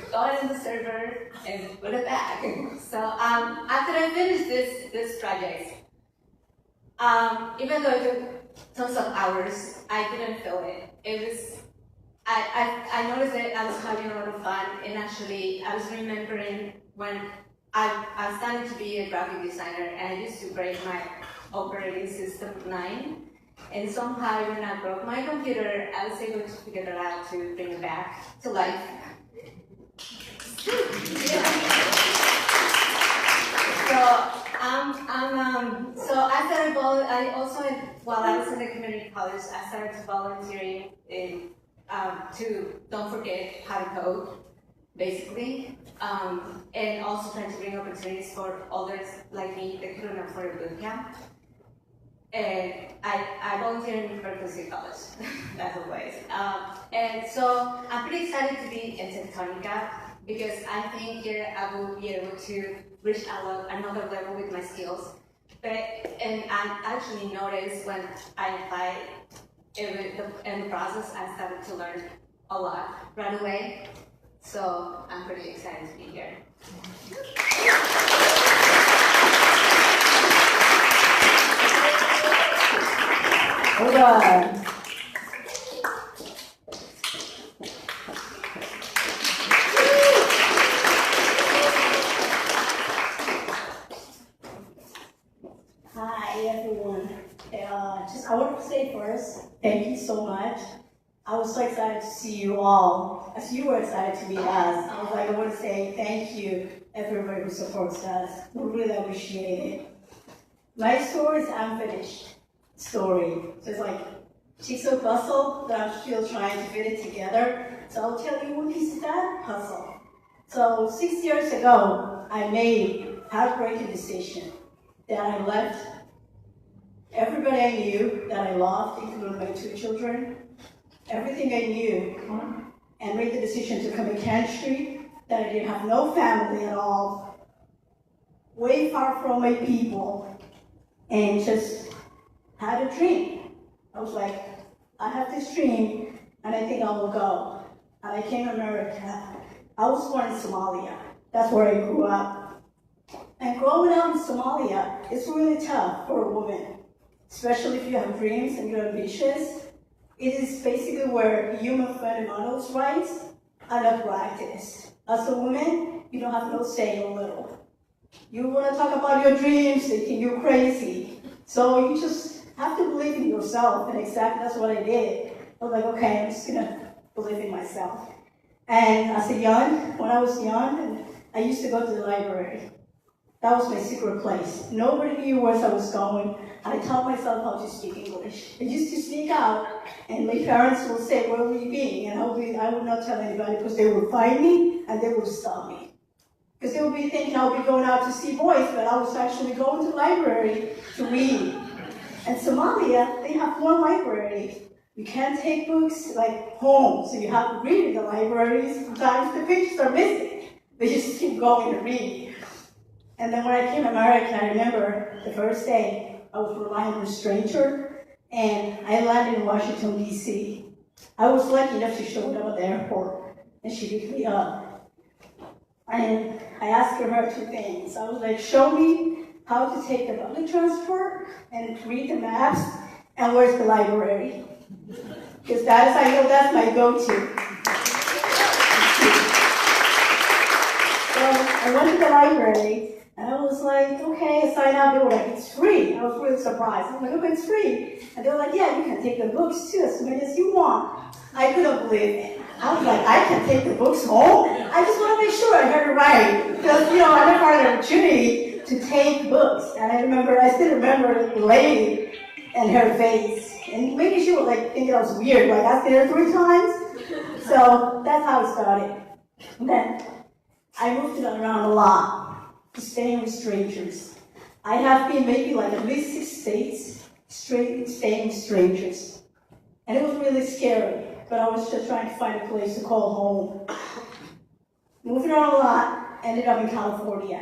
Go on the server and put it back. So after I finished this project, even though it took tons of hours, I didn't feel it. I noticed that I was having a lot of fun, and actually I was remembering when I started to be a graphic designer, and I used to break my operating system 9, and somehow when I broke my computer, I was able to figure it out to bring it back to life. So I started while I was in the community college, I started volunteering to don't forget how to code, basically, and also trying to bring opportunities for others like me that couldn't afford a boot camp. And I volunteered in Berkeley College, that's the place. And so I'm pretty excited to be in Techtonica because I think here I will be able to reach another level with my skills. And I actually noticed when I applied in the process, I started to learn a lot right away. So I'm pretty excited to be here. Hold on. Hi everyone. I want to say first, thank you so much. I I was so excited to see you all, as you were excited to meet us. I was like, I want to say thank you, everybody who supports us. We really appreciate it. My story is unfinished story. So it's like jigsaw puzzle that I'm still trying to fit it together. So I'll tell you one piece of that puzzle. So 6 years ago, I made a heartbreaking decision that I left everybody I knew that I loved, including my 2 children, everything I knew, and made the decision to come to country that I didn't have no family at all, way far from my people, and just had a dream. I was like, I have this dream, and I think I will go. And I came to America. I was born in Somalia. That's where I grew up. And growing up in Somalia, it's really tough for a woman, especially if you have dreams and you're ambitious. It is basically where human fundamentals rights are not practiced. As a woman, you don't have no say in little. You want to talk about your dreams, they think you're crazy. So you just have to believe in yourself, and exactly that's what I did. I was like, okay, I'm just gonna believe in myself. And when I was young, I used to go to the library. That was my secret place. Nobody knew where I was going, and I taught myself how to speak English. I used to sneak out, and my parents would say, where were you being? And I would not tell anybody because they would find me, and they would stop me. Because they would be thinking I would be going out to see boys, but I was actually going to the library to read. And Somalia, they have one library. You can't take books like home, so you have to read in the libraries. Sometimes the pictures are missing. They just keep going to read. And then when I came to America, I remember the first day I was relying on a stranger, and I landed in Washington, D.C. I was lucky enough to show up at the airport, and she picked me up. And I asked her 2 things. I was like, show me how to take the public transport and read the maps, and where's the library? Because I know that's my go-to. So I went to the library, and I was like, okay, I signed up. They were like, it's free. I was really surprised. I was like, okay, it's free. And they were like, yeah, you can take the books too, as many as you want. I couldn't believe it. I was like, I can take the books home? I just want to make sure I heard it right. Because, I never had an opportunity to take books. And I still remember the lady and her face. And maybe she was like thinking I was weird, like asking her 3 times. So that's how it started. And then I moved around a lot, staying with strangers. I have been maybe like at least 6 states, staying with strangers. And it was really scary, but I was just trying to find a place to call home. Moved around a lot, ended up in California.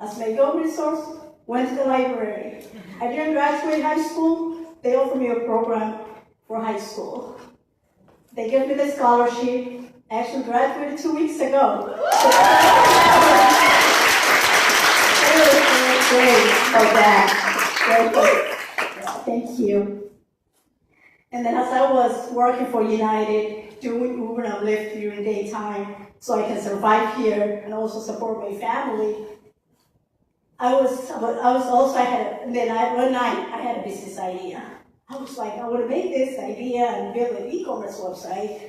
As my go-to source, went to the library. I didn't graduate high school. They offered me a program for high school. They gave me the scholarship. I actually graduated 2 weeks ago. Great for that. Thank you. And then as I was working for United, doing Uber and Lyft during daytime, so I can survive here and also support my family, one night I had a business idea. I was like, I want to make this idea and build an e-commerce website.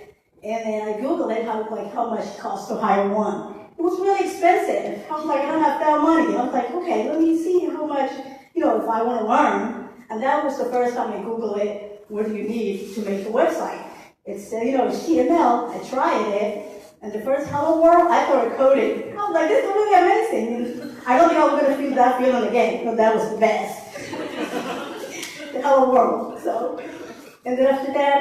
And then I Googled it, how much it costs to hire one. It was really expensive. I was like, I don't have that money. I was like, okay, let me see how much, if I want to learn. And that was the first time I Googled it, what do you need to make a website? It's, HTML. I tried it. And the first hello world, I started coding. I was like, this is really amazing. And I don't think I was going to feel that feeling again, but that was the best. The hello world. And then after that,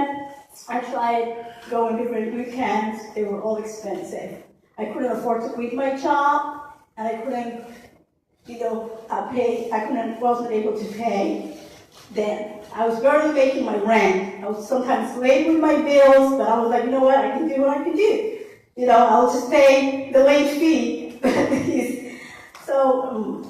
I tried going different boot camps. They were all expensive. I couldn't afford to quit my job, and I couldn't, wasn't able to pay then. I was barely making my rent. I was sometimes late with my bills, but I was like, you know what, I can do what I can do. I'll just pay the late fee. So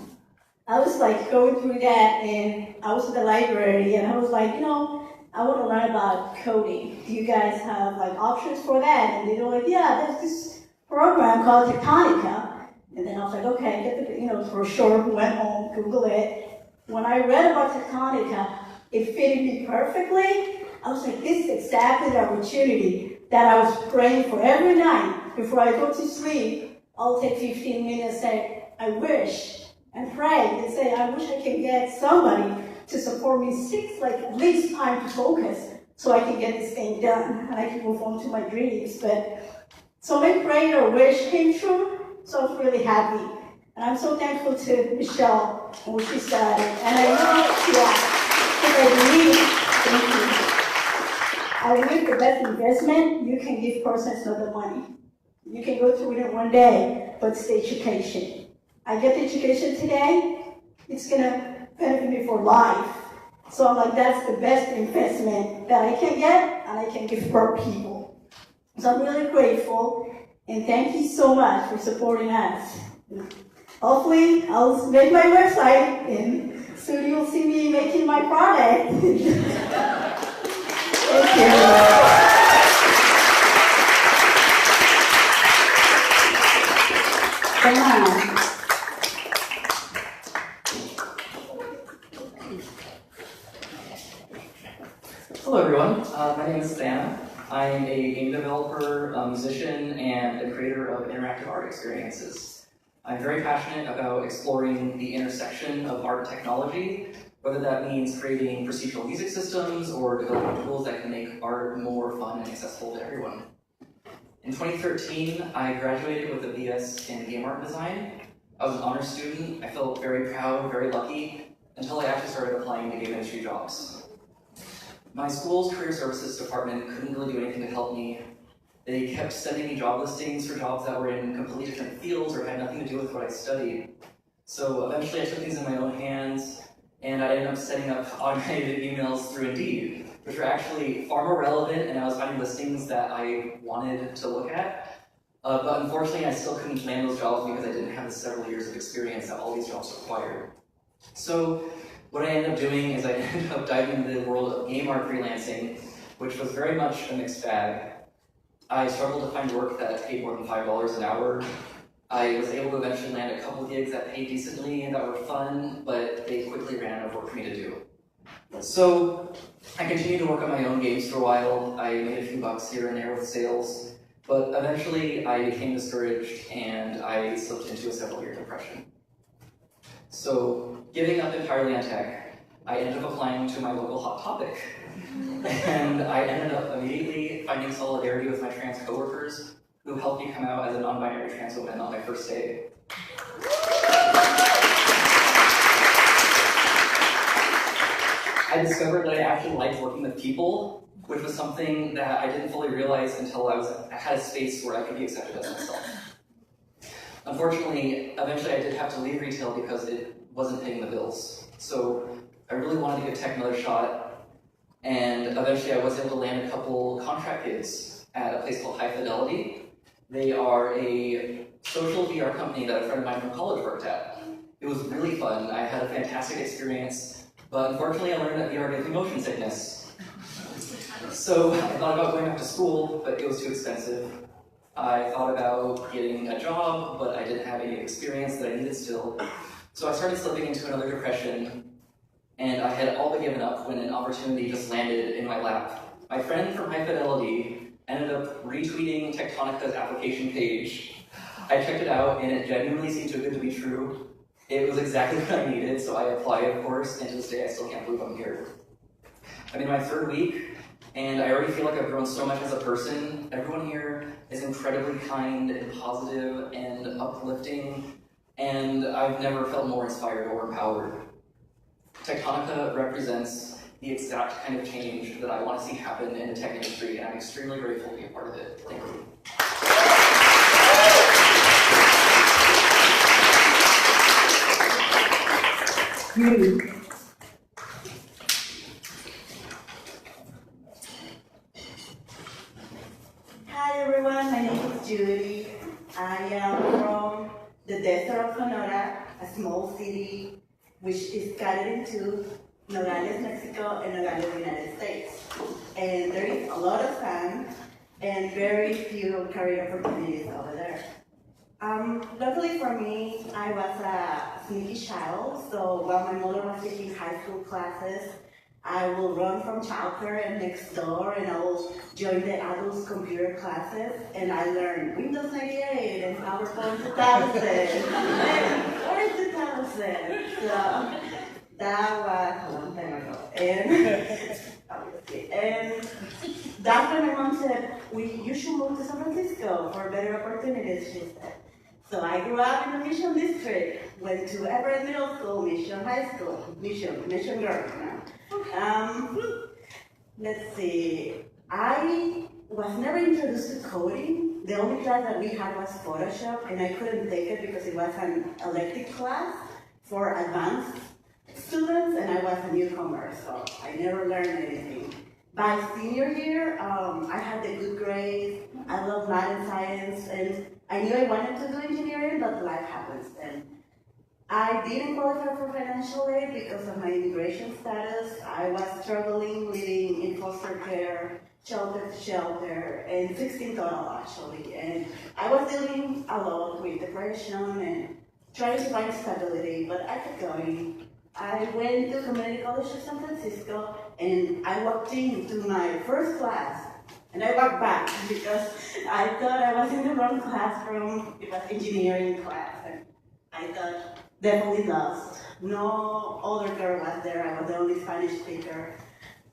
I was like going through that, and I was at the library, and I was like, I want to learn about coding. Do you guys have options for that? And they were like, yeah, there's this program called Techtonica. And then I was like, okay, get the for sure. Went home, Googled it. When I read about Techtonica, it fitted me perfectly. I was like, this is exactly the opportunity that I was praying for every night. Before I go to sleep, I'll take 15 minutes and say, I wish, and pray, and say, I wish I can get somebody to support me at least time to focus so I can get this thing done and I can move on to my dreams. But so my prayer or wish came true, so I was really happy. And I'm so thankful to Michelle and what she started. And I know, because I believe the best investment you can give persons not the money. You can go through it in one day, but it's the education. I get the education today, it's gonna benefit me for life. So I'm like, that's the best investment that I can get and I can give for people. So I'm really grateful and thank you so much for supporting us. Hopefully I'll make my website and soon you'll see me making my product. Thank you. Hello everyone, my name is Savannah. I'm a game developer, a musician, and a creator of interactive art experiences. I'm very passionate about exploring the intersection of art and technology, whether that means creating procedural music systems or developing tools that can make art more fun and accessible to everyone. In 2013, I graduated with a BS in game art design. I was an honors student. I felt very proud, very lucky, until I actually started applying to game industry jobs. My school's career services department couldn't really do anything to help me. They kept sending me job listings for jobs that were in completely different fields or had nothing to do with what I studied. So eventually I took things in my own hands, and I ended up setting up automated emails through Indeed, which were actually far more relevant, and I was finding listings that I wanted to look at. But unfortunately, I still couldn't land those jobs because I didn't have the several years of experience that all these jobs required. So what I ended up doing is I ended up diving into the world of game art freelancing, which was very much a mixed bag. I struggled to find work that paid more than $5 an hour. I was able to eventually land a couple gigs that paid decently and that were fun, but they quickly ran out of work for me to do. So I continued to work on my own games for a while. I made a few bucks here and there with sales, but eventually I became discouraged and I slipped into a several-year depression. So giving up entirely on tech, I ended up applying to my local Hot Topic. And I ended up immediately finding solidarity with my trans coworkers who helped me come out as a non-binary trans woman on my first day. I discovered that I actually liked working with people, which was something that I didn't fully realize until I had a space where I could be accepted as myself. Unfortunately, eventually I did have to leave retail because it wasn't paying the bills. So I really wanted to give tech another shot, and eventually I was able to land a couple contract gigs at a place called High Fidelity. They are a social VR company that a friend of mine from college worked at. It was really fun. I had a fantastic experience, but unfortunately I learned that VR gives me motion sickness. So I thought about going back to school, but it was too expensive. I thought about getting a job, but I didn't have any experience that I needed still. So I started slipping into another depression, and I had all but given up when an opportunity just landed in my lap. My friend from High Fidelity ended up retweeting Techtonica's application page. I checked it out, and it genuinely seemed too good to be true. It was exactly what I needed, so I applied, of course, and to this day I still can't believe I'm here. I'm in my 3rd week, and I already feel like I've grown so much as a person. Everyone here is incredibly kind and positive and uplifting, and I've never felt more inspired or empowered. Techtonica represents the exact kind of change that I want to see happen in the tech industry, and I'm extremely grateful to be a part of it. Thank you. Hi everyone, my name is Julie. I am from the desert of Sonora, a small city which is cut into Nogales, Mexico, and Nogales, United States. And there is a lot of sun and very few career opportunities over there. Luckily for me, I was a sneaky child, so while my mother was taking high school classes, I will run from childcare and next door, and I will join the adults computer classes, and I learned Windows 98 and PowerPoint 2000 and Word 2000. So that was a long time ago, and obviously, and that's when my mom said, you should move to San Francisco for better opportunities, she said. So I grew up in the Mission District, went to Everett Middle School, Mission High School, Mission Girl now. Let's see, I was never introduced to coding. The only class that we had was Photoshop, and I couldn't take it because it was an elective class for advanced students, and I was a newcomer, so I never learned anything. By senior year, I had the good grades. I love math and science, and I knew I wanted to do engineering, but life happens. And I didn't qualify for financial aid because of my immigration status. I was struggling living in foster care, shelter to shelter, and 16 total actually. And I was dealing a lot with depression and trying to find stability, but I kept going. I went to Community College of San Francisco, and I walked into my first class, and I walked back because I thought I was in the wrong classroom. It was engineering class, and I thought, definitely lost. No other girl was there. I was the only Spanish speaker.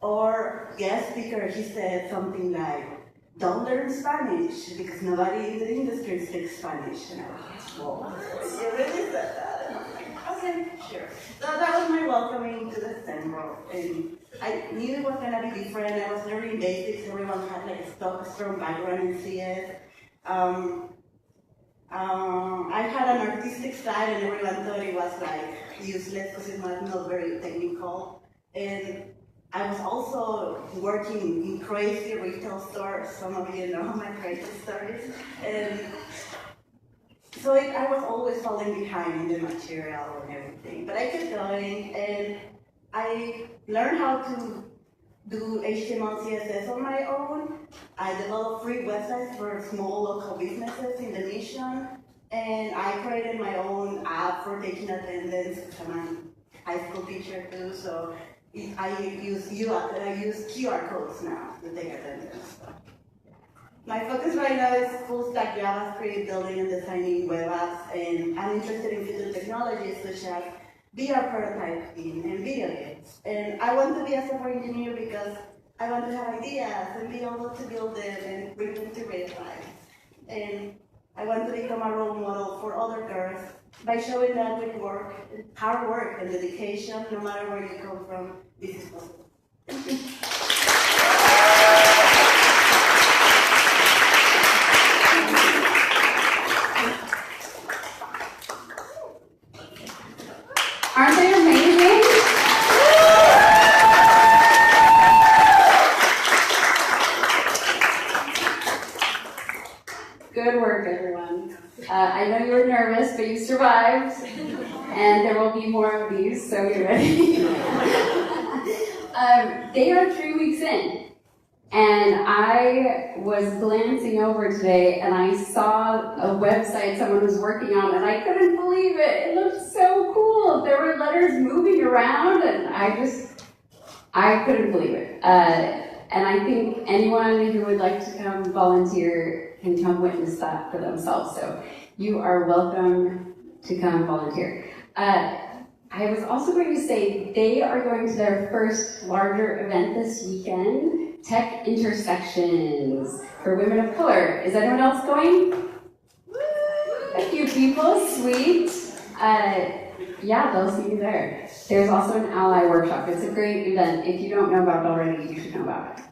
Or guest speaker, he said something like, don't learn Spanish because nobody in the industry speaks Spanish. And I was like, whoa, you really said that? And I was like, okay, sure. So that was my welcoming to the STEM. And I knew it was gonna be different. I was learning basics. Everyone had like a strong background in CS. I had an artistic side, and everyone thought it was like useless because it was not very technical. And I was also working in crazy retail stores. Some of you know my crazy stories. And so I was always falling behind in the material and everything. But I kept going, and I learned how to do HTML, CSS on my own. I developed free websites for small local businesses in the mission. And I created my own app for taking attendance, because I'm a high school teacher too. So I use QR codes now to take attendance. My focus right now is full stack JavaScript, building and designing web apps, and I'm interested in future technologies such as VR prototyping and video games. And I want to be a software engineer because I want to have ideas and be able to build them and bring them to real life. And I want to become a role model for other girls by showing that with work, hard work and dedication, no matter where you come from, this is possible. Thank you. Aren't they amazing? Good work, everyone. I know you were nervous, but you survived, and there will be more of these, so get ready. They are 3 weeks in, and I was glancing over today, and I saw a website someone was working on, and I couldn't believe it. It looked so cool. There were letters moving around, and I couldn't believe it. And I think anyone who would like to come volunteer can come witness that for themselves. So you are welcome to come volunteer. I was also going to say they are going to their first larger event this weekend, Tech Intersections for Women of Color. Is anyone else going? A few people, sweet. Yeah, they'll see you there. There's also an ally workshop. It's a great event. If you don't know about it already, you should know about it.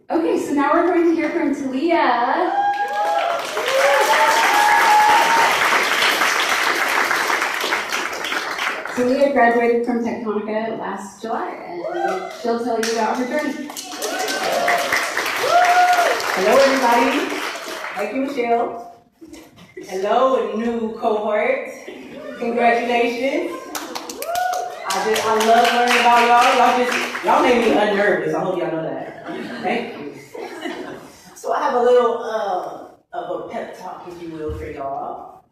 Okay, so now we're going to hear from Talia. Talia graduated from Techtonica last July, and she'll tell you about her journey. Hello, everybody. Thank you, Michelle. Hello, new cohort. Congratulations. I love learning about y'all. Y'all made me unnervous. I hope y'all know that. Thank you. So I have a little of a pep talk, if you will, for y'all.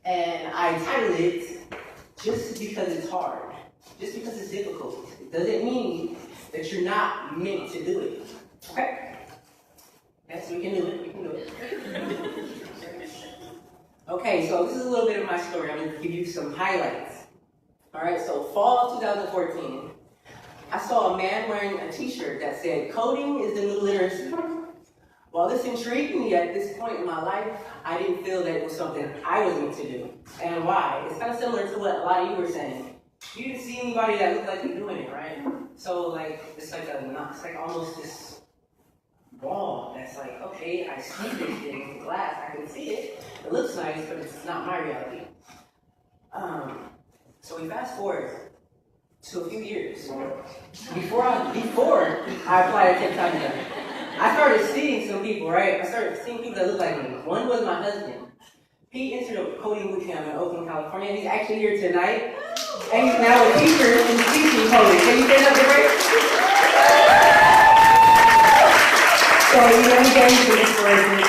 And I titled it, Just Because It's Hard. just because it's difficult, it doesn't mean that you're not meant to do it. Okay? Yes, we can do it. We can do it. Okay, so this is a little bit of my story. I'm going to give you some highlights. All right, so fall of 2014, I saw a man wearing a t-shirt that said, "Coding is the new literacy." While this intrigued me at this point in my life, I didn't feel that it was something I was meant to do. And why? It's kind of similar to what a lot of you were saying. You didn't see anybody that looked like you doing it, right? So it's like almost this wall that's like, okay, I see this thing in glass, I can see it. It looks nice, but it's not my reality. So we fast forward to a few years. Before I applied at Techtonica, I started seeing some people, right? I started seeing people that looked like me. One was my husband. He entered a coding bootcamp in Oakland, California. He's actually here tonight. And he's now a teacher in teaching coding. Can you stand up to break? So he gave me the inspiration to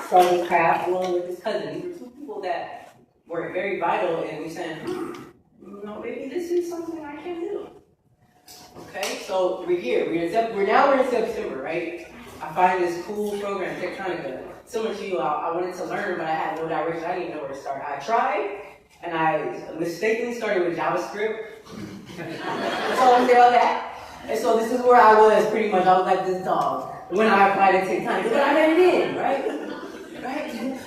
start this path along with his cousin. These were two people that were very vital in me saying, maybe this is something I can do. Okay, so we're here. We're in September, right? I find this cool program, Techtonica. Similar to you, I wanted to learn, but I had no direction. I didn't even know where to start. I tried, and I mistakenly started with JavaScript. That's all I'm saying about that. And so this is where I was, pretty much. I was like this dog when I applied at Techtonica, but I made it in, right?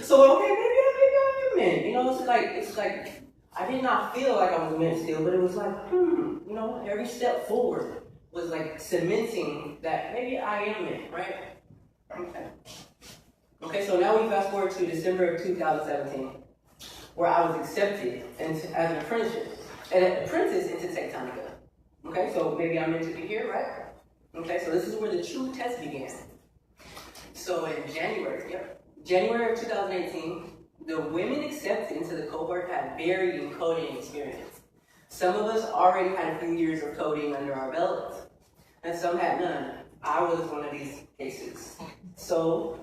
So okay, maybe I'm meant. You know, it's like I did not feel like I was meant still, but it was like, every step forward was like cementing that maybe I am meant, right? Okay, so now we fast forward to December of 2017, where I was accepted as an apprentice into Techtonica. Okay, so maybe I'm meant to be here, right? Okay, so this is where the true test began. So in January of 2018, the women accepted into the cohort had varying coding experience. Some of us already had a few years of coding under our belts, and some had none. I was one of these cases. So,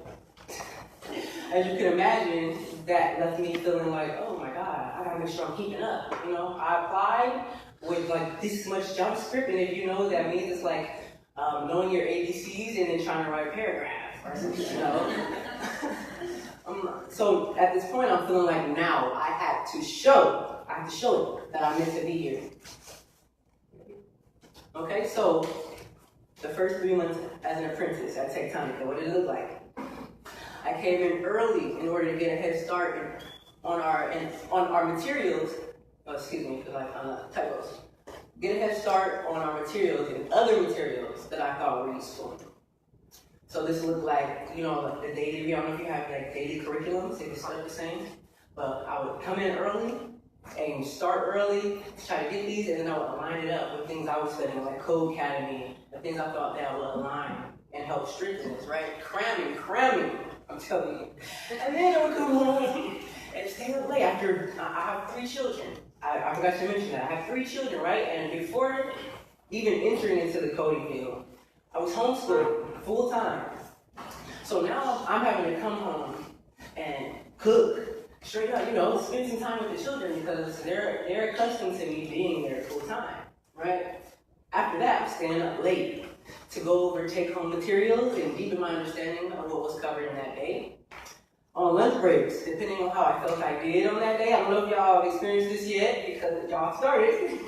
as you can imagine, that left me feeling like, oh my God, I gotta make sure I'm keeping up. I applied with like this much JavaScript, and if you know, that means it's like knowing your ABCs and then trying to write a paragraph or something, So at this point, I'm feeling like now I have to show that I'm meant to be here. Okay, so the first 3 months as an apprentice at Techtonica, what did it look like? I came in early in order to get a head start on our materials. Oh, excuse me, typos. Get a head start on our materials and other materials that I thought were useful. So this looked like, like the daily, I don't know if you have like daily curriculums, if it's stuff the same, but I would come in early and start early, try to get these, and then I would line it up with things I was studying, like Code Academy, the things I thought that would align and help strengthen this, right? Cramming, I'm telling you. And then I would come home and stay up late after, I have 3 children. I forgot to mention that. I have 3 children, right? And before even entering into the coding field, I was homeschooled full time. So now I'm having to come home and cook, straight up, spend some time with the children because they're accustomed to me being there full time, right? After that, I'm staying up late to go over take-home materials and deepen my understanding of what was covered in that day. On lunch breaks, depending on how I felt I did on that day, I don't know if y'all have experienced this yet because y'all started.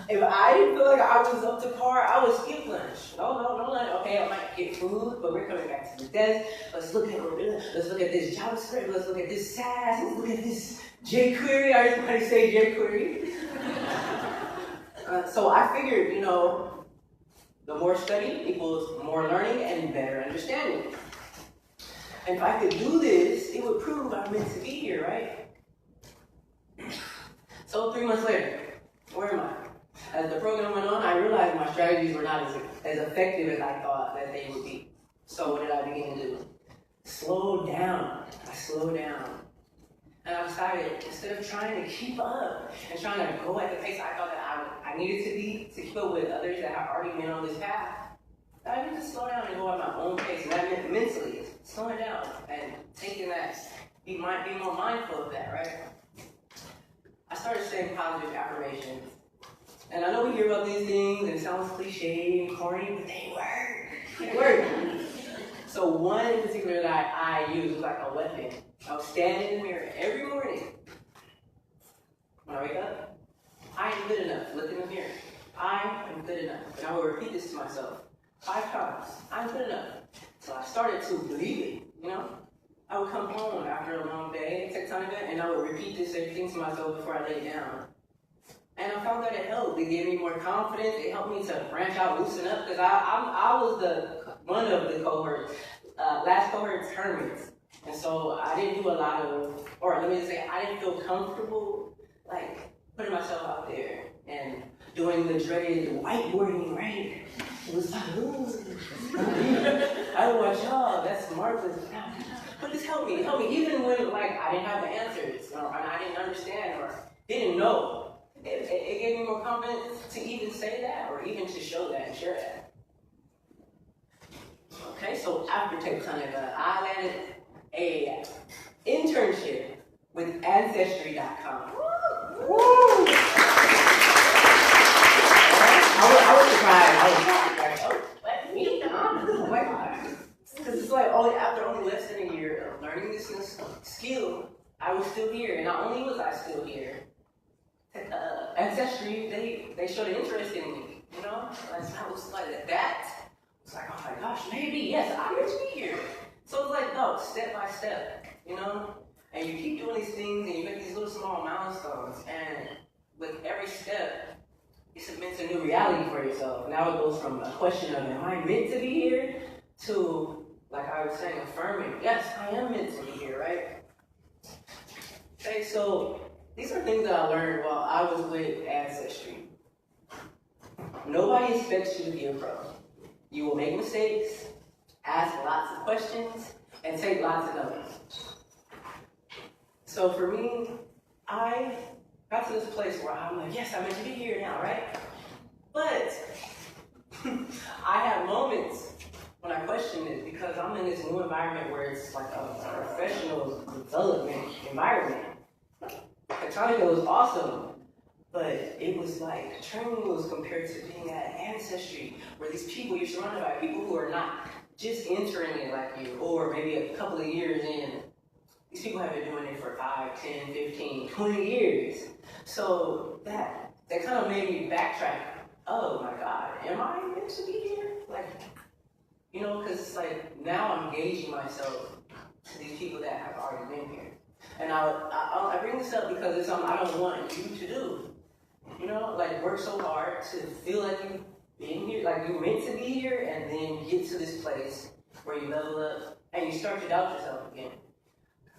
If I didn't feel like I was up to par, I would skip lunch. No lunch. Okay, I might get food, but we're coming back to the desk. Let's look at this JavaScript. Let's look at this SAS. Let's look at this jQuery. I heard somebody say jQuery. So I figured, the more study equals more learning and better understanding. And if I could do this, it would prove I'm meant to be here, right? So 3 months later, where am I? As the program went on, I realized my strategies were not as effective as I thought that they would be. So what did I begin to do? Slow down. I slowed down. And I decided, instead of trying to keep up and trying to go at the pace I thought that I needed to be to keep up with others that have already been on this path, I need to slow down and go at my own pace. And that meant mentally slowing down and taking that, be more mindful of that, right? I started saying positive affirmations And I know we hear about these things and it sounds cliche and corny, but they work. They work. So one in particular that I use was like a weapon. I would stand in the mirror every morning when I wake up. I am good enough. Look in the mirror. I am good enough. And I would repeat this to myself 5 times. I'm good enough. So I started to believe it, you know? I would come home after a long day in Techtonica and I would repeat this same thing to myself before I lay down. And I found that it helped. It gave me more confidence. It helped me to branch out, loosen up, because I was one of the cohorts, last cohort's hermits. And so I didn't do a lot of, or let me just say, I didn't feel comfortable, like, putting myself out there and doing the dreaded whiteboarding, right? It was like, ooh. I would watch y'all, that's marvelous. But this helped me, even when, like, I didn't have the answers, or I didn't understand, or didn't know. It gave me more confidence to even say that, or even to show that and share that. Okay, so after Techtonica, I landed a internship with Ancestry.com. Woo! I was surprised. I was like, oh, what, me? Oh my God. Because it's like, after only less than a year of learning this skill, I was still here. And not only was I still here, Ancestry, they showed an interest in me, you know? I was like, that. It's like, oh my gosh, maybe, yes, I get to be here. So it's like, no, step by step, you know? And you keep doing these things and you make these little small milestones. And with every step, it cements a new reality for yourself. Now it goes from a question of, am I meant to be here? To, like I was saying, affirming, yes, I am meant to be here, right? Okay, so these are things that I learned while I was with Ancestry. Nobody expects you to be a pro. You will make mistakes, ask lots of questions, and take lots of notes. So for me, I got to this place where I'm like, yes, I'm meant to be here now, right? But I have moments when I question it because I'm in this new environment where it's like a professional development environment. Techtonica was awesome, but it was like training was compared to being at Ancestry, where these people, you're surrounded by people who are not just entering it like you, or maybe a couple of years in. These people have been doing it for 5, 10, 15, 20 years. So that kind of made me backtrack. Oh my God, am I meant to be here? Like, you know, because it's like now I'm gauging myself to these people that have already been here. And I bring this up because it's something I don't want you to do. You know, like work so hard to feel like you've been here, like you're meant to be here, and then get to this place where you level up and you start to doubt yourself again.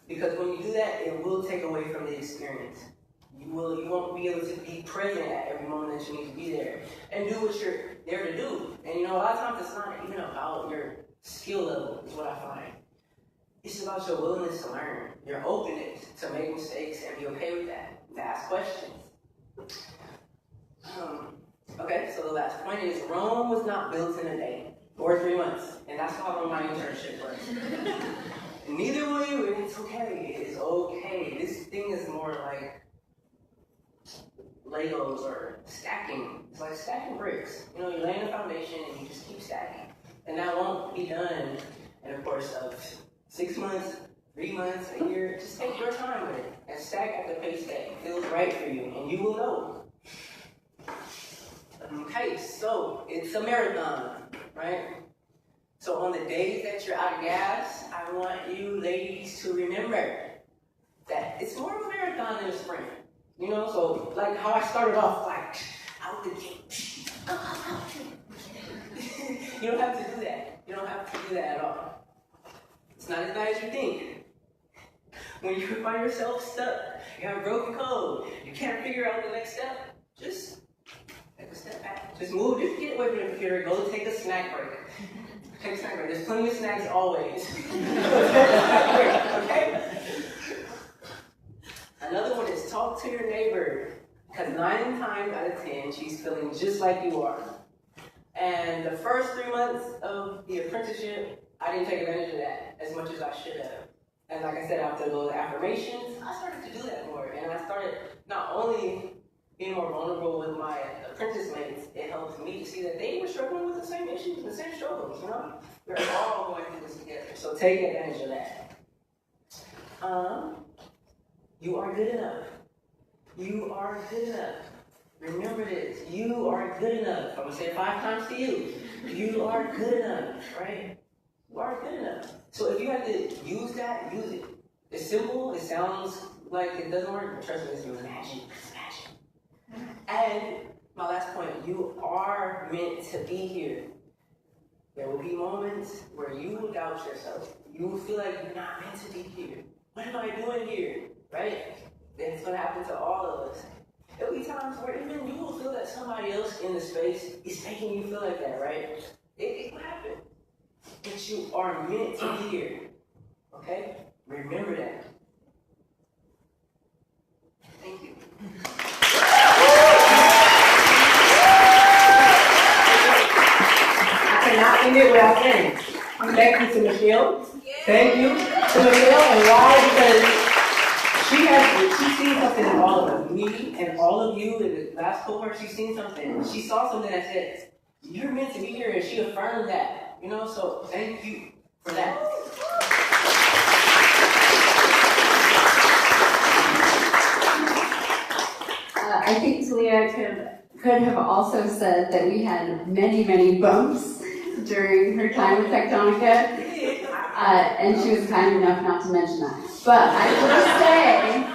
Because when you do that, it will take away from the experience. You won't be able to be present at every moment that you need to be there and do what you're there to do. And you know, a lot of times it's not even about your skill level, is what I find. It's about your willingness to learn, your openness to make mistakes and be okay with that, to ask questions. Okay, so the last point is Rome was not built in a day or 3 months, and that's how my internship was. Neither will you, and it's okay. It is okay. This thing is more like Legos or stacking. It's like stacking bricks. You know, you lay in the foundation and you just keep stacking. And that won't be done in a course of 6 months, 3 months, a year. Just take your time with it and stack at the pace that feels right for you, and you will know. Okay, so it's a marathon, right? So on the days that you're out of gas, I want you ladies to remember that it's more of a marathon than a sprint. You know, so like how I started off, like out the gate. You don't have to do that. You don't have to do that at all. It's not as bad as you think. When you find yourself stuck, you have a broken code, you can't figure out the next step, just take a step back. Just move, just get away from the computer, go take a snack break. Take a snack break. There's plenty of snacks always. Okay? Another one is talk to your neighbor, because 9 times out of 10, she's feeling just like you are. And the first 3 months of the apprenticeship, I didn't take advantage of that as much as I should have. And like I said, after those affirmations, I started to do that more. And I started not only being more vulnerable with my apprentice mates, it helped me to see that they were struggling with the same issues, the same struggles, you know? We're all going through this together, so take advantage of that. You are good enough. You are good enough. Remember this, you are good enough. I'm gonna say it 5 times to you. You are good enough, right? You are good enough. So if you have to use that, use it. It's simple, it sounds like it doesn't work, but trust me, it's magic. And my last point, you are meant to be here. There will be moments where you will doubt yourself. You will feel like you're not meant to be here. What am I doing here? Right? It's going to happen to all of us. There'll be times where even you will feel that somebody else in the space is making you feel like that, right? It will happen. But you are meant to be here. Okay? Remember that. Thank you. I cannot end it without saying thank you to Michelle. Thank you to Michelle. And why? Because she's seen something in all of us. Me and all of you in the last cohort, she's seen something. She saw something that said, you're meant to be here, and she affirmed that. You know, so thank you for that. I think Talia could have also said that we had many, many bumps during her time with Techtonica, and she was kind enough not to mention that. But I will say,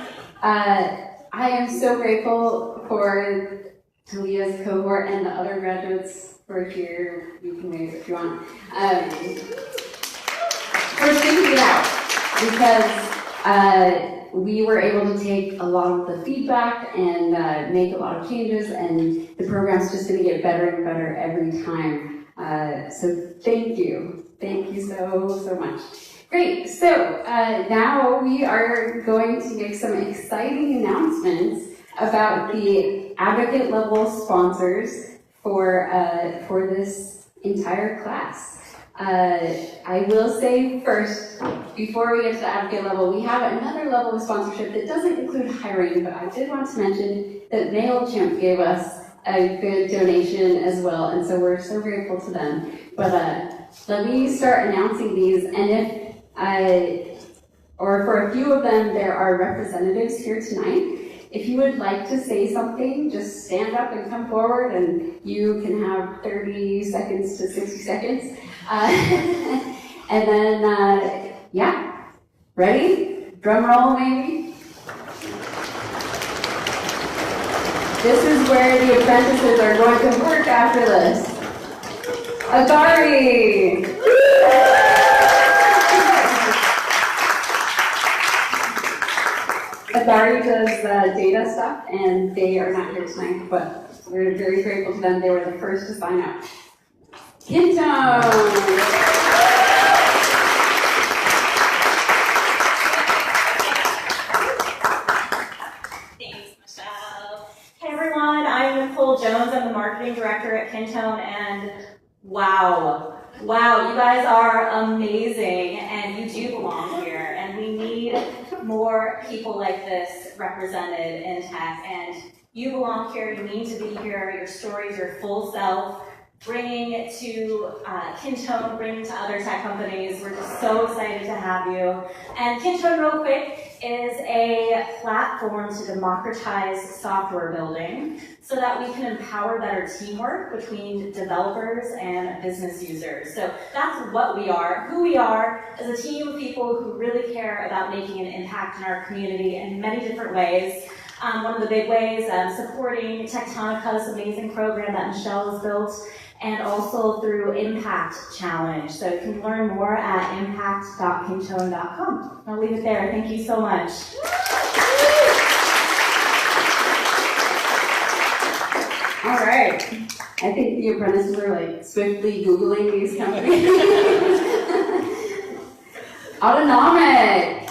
I am so grateful for Talia's cohort and the other graduates who are here. You can wave if you want. For sticking it out, because we were able to take a lot of the feedback and make a lot of changes, and the program's just going to get better and better every time. So thank you. Thank you so much. Great, so now we are going to make some exciting announcements about the advocate level sponsors for this entire class. I will say first, before we get to the advocate level, we have another level of sponsorship that doesn't include hiring, but I did want to mention that MailChimp gave us a good donation as well, and so we're so grateful to them. But let me start announcing these, and or for a few of them, there are representatives here tonight. If you would like to say something, just stand up and come forward, and you can have 30 seconds to 60 seconds. And then, yeah, ready? Drum roll, maybe? This is where the apprentices are going to work after this. Agari! Agari does data stuff, and they are not here tonight, but we're very grateful to them. They were the first to sign up. Kintone! Jones. I'm the marketing director at Kintone, and wow, you guys are amazing, and you do belong here, and we need more people like this represented in tech, and you belong here, you need to be here, your stories, your full self, bringing it to Kintone, bringing to other tech companies. We're just so excited to have you. And Kintone, real quick, is a platform to democratize software building so that we can empower better teamwork between developers and business users. So that's what we are. Who we are is a team of people who really care about making an impact in our community in many different ways. One of the big ways, supporting Techtonica, this amazing program that Michelle has built, and also through Impact Challenge. So you can learn more at impact.kintone.com. I'll leave it there. Thank you so much. All right. I think the apprentices are like swiftly Googling these companies. Autonomic.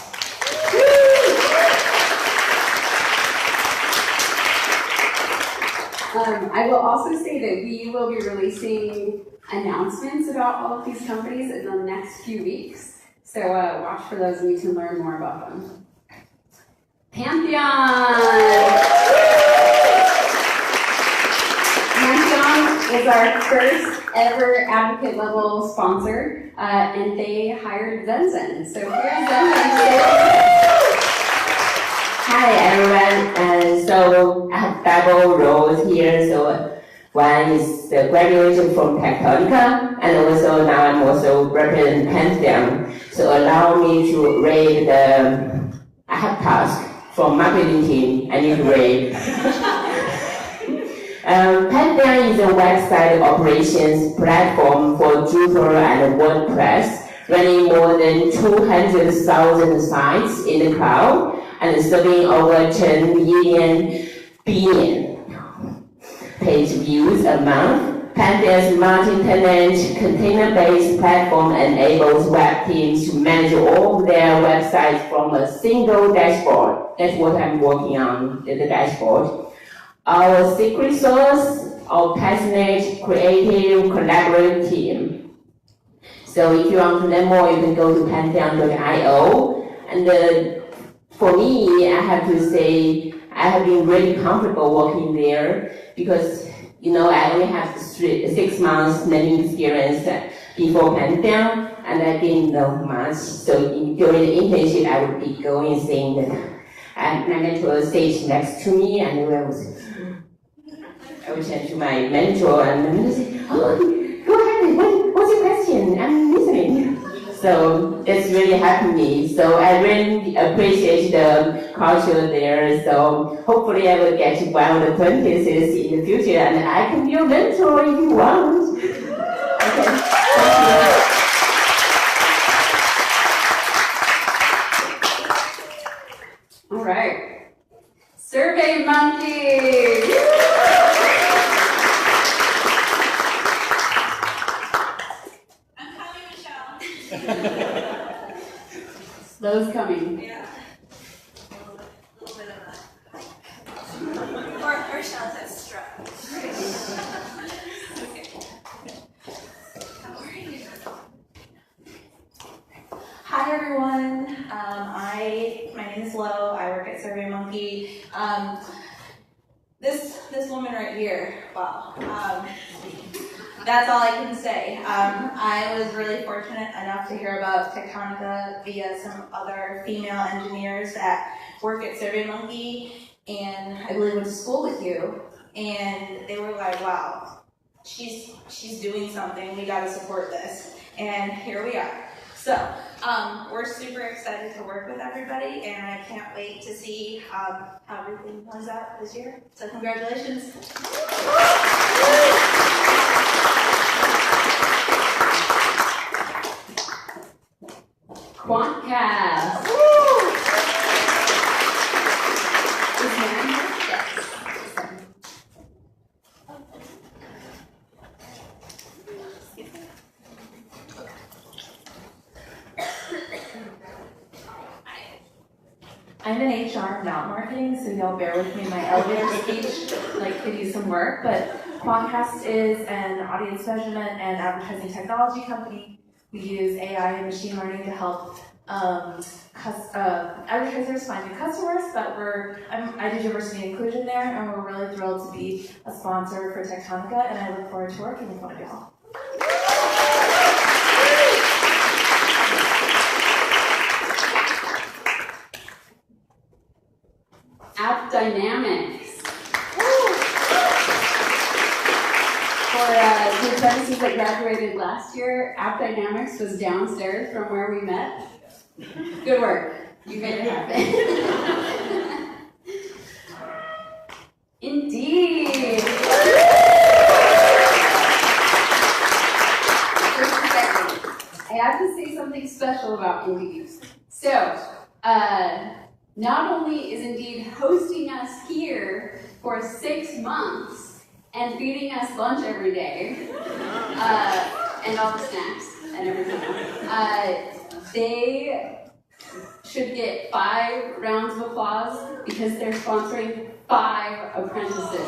I will also say that we will be releasing announcements about all of these companies in the next few weeks. So watch for those and you can learn more about them. Pantheon! was our first ever advocate level sponsor, and they hired Zenzen. So here's Zenzen. Hi everyone, and so I have double roles here. So one is the graduation from Techtonica, and also now I'm also representing Pantheon. So allow me to read I have task from marketing team. I need to read. Pantheon is a website operations platform for Drupal and WordPress, running more than 200,000 sites in the cloud and serving over 10 billion page views a month. Pantheon's multi-tenant, container-based platform enables web teams to manage all of their websites from a single dashboard. That's what I'm working on, the dashboard. Our secret sauce, our passionate, creative, collaborative team. So if you want to learn more, you can go to pantheon.io. And for me, I have to say, I have been really comfortable working there because, I only have 6 months learning experience before Pantheon, and I didn't know much. So during the internship, I would be going and saying that my mentor sits next to me, and I would turn to my mentor, and the mentor say, "Oh, go ahead. What's your question? I'm listening." So it's really helped me. So I really appreciate the culture there. So hopefully I will get one of the apprentices in the future, and I can be your mentor if you want. Okay. Thank you. All right. Survey Monkey. Slow's coming. Yeah. A little bit of a. Or Michelle's at strep. Okay. How are you? Hi everyone. My name is Lo. I work at SurveyMonkey. This woman right here. Wow. That's all I can say. I was really fortunate enough to hear about Techtonica via some other female engineers that work at SurveyMonkey, and I believe went to school with you. And they were like, "Wow, she's doing something. We got to support this." And here we are. So we're super excited to work with everybody, and I can't wait to see how everything turns out this year. So congratulations. Quantcast. I'm in HR, not marketing, so y'all bear with me. My elevator speech could use some work, but Quantcast is an audience measurement and advertising technology company. We use AI and machine learning to help advertisers find new customers, but I do diversity and inclusion there, and we're really thrilled to be a sponsor for Techtonica, and I look forward to working with one of y'all. App Dynamics. For the apprentices that graduated last year, App Dynamics was downstairs from where we met. Good work. You made it happen. Indeed. Just a second. I have to say something special about Indeed. So, not only is Indeed hosting us here for 6 months and feeding us lunch every day, and all the snacks and everything else, they should get 5 rounds of applause because they're sponsoring 5 apprentices.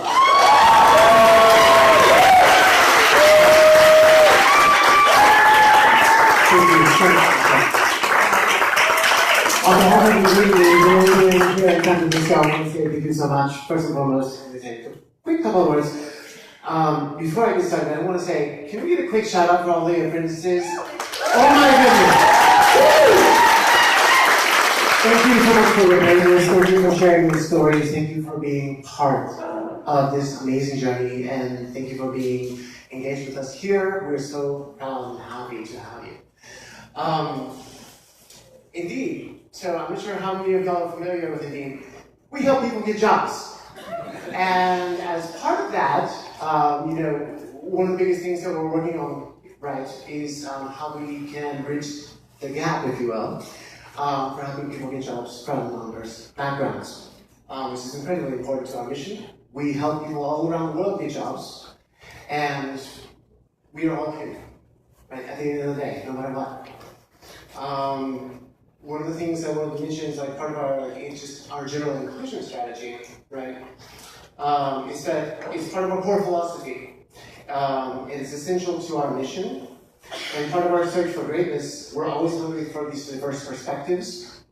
On behalf of the group here at San Francisco, I want to say thank you so much. First and foremost, let me say a quick couple of words. Before I get started, I want to say, can we get a quick shout out for all the apprentices? Oh my goodness! Thank you so much for your kindness. Thank you for sharing your stories. Thank you for being part of this amazing journey, and thank you for being engaged with us here. We're so proud and happy to have you. Indeed. So I'm not sure how many of y'all are familiar with Indeed. We help people get jobs. And as part of that, one of the biggest things that we're working on, right, is how we can bridge the gap, if you will, for helping people get jobs from non-diverse backgrounds, which is incredibly important to our mission. We help people all around the world get jobs, and we are all here, right, at the end of the day, no matter what. One of the things that I wanted to mention is like part of our general inclusion strategy, right? Is that it's part of our core philosophy. It is essential to our mission, and part of our search for greatness. We're always looking for these diverse perspectives,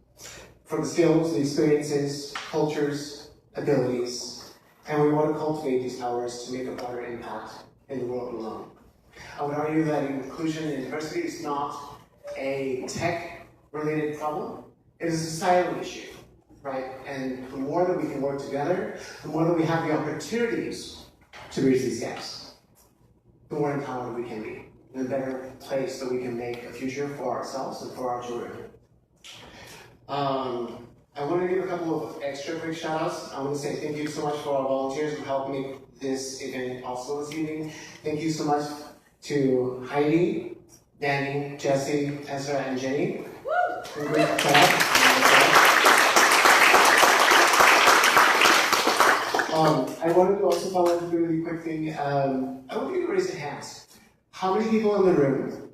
for the skills, the experiences, cultures, abilities, and we want to cultivate these powers to make a broader impact in the world alone. I would argue that inclusion and diversity is not a tech-related problem. It is a societal issue, right? And the more that we can work together, the more that we have the opportunities to bridge these gaps, the more empowered we can be, in a better place that we can make a future for ourselves and for our children. I want to give a couple of extra quick shout outs. I want to say thank you so much for our volunteers who helped make this event possible this evening. Thank you so much to Heidi, Danny, Jesse, Ezra, and Jenny. Great job. I wanted to also follow up with a really quick thing. I want you to raise your hands. How many people in the room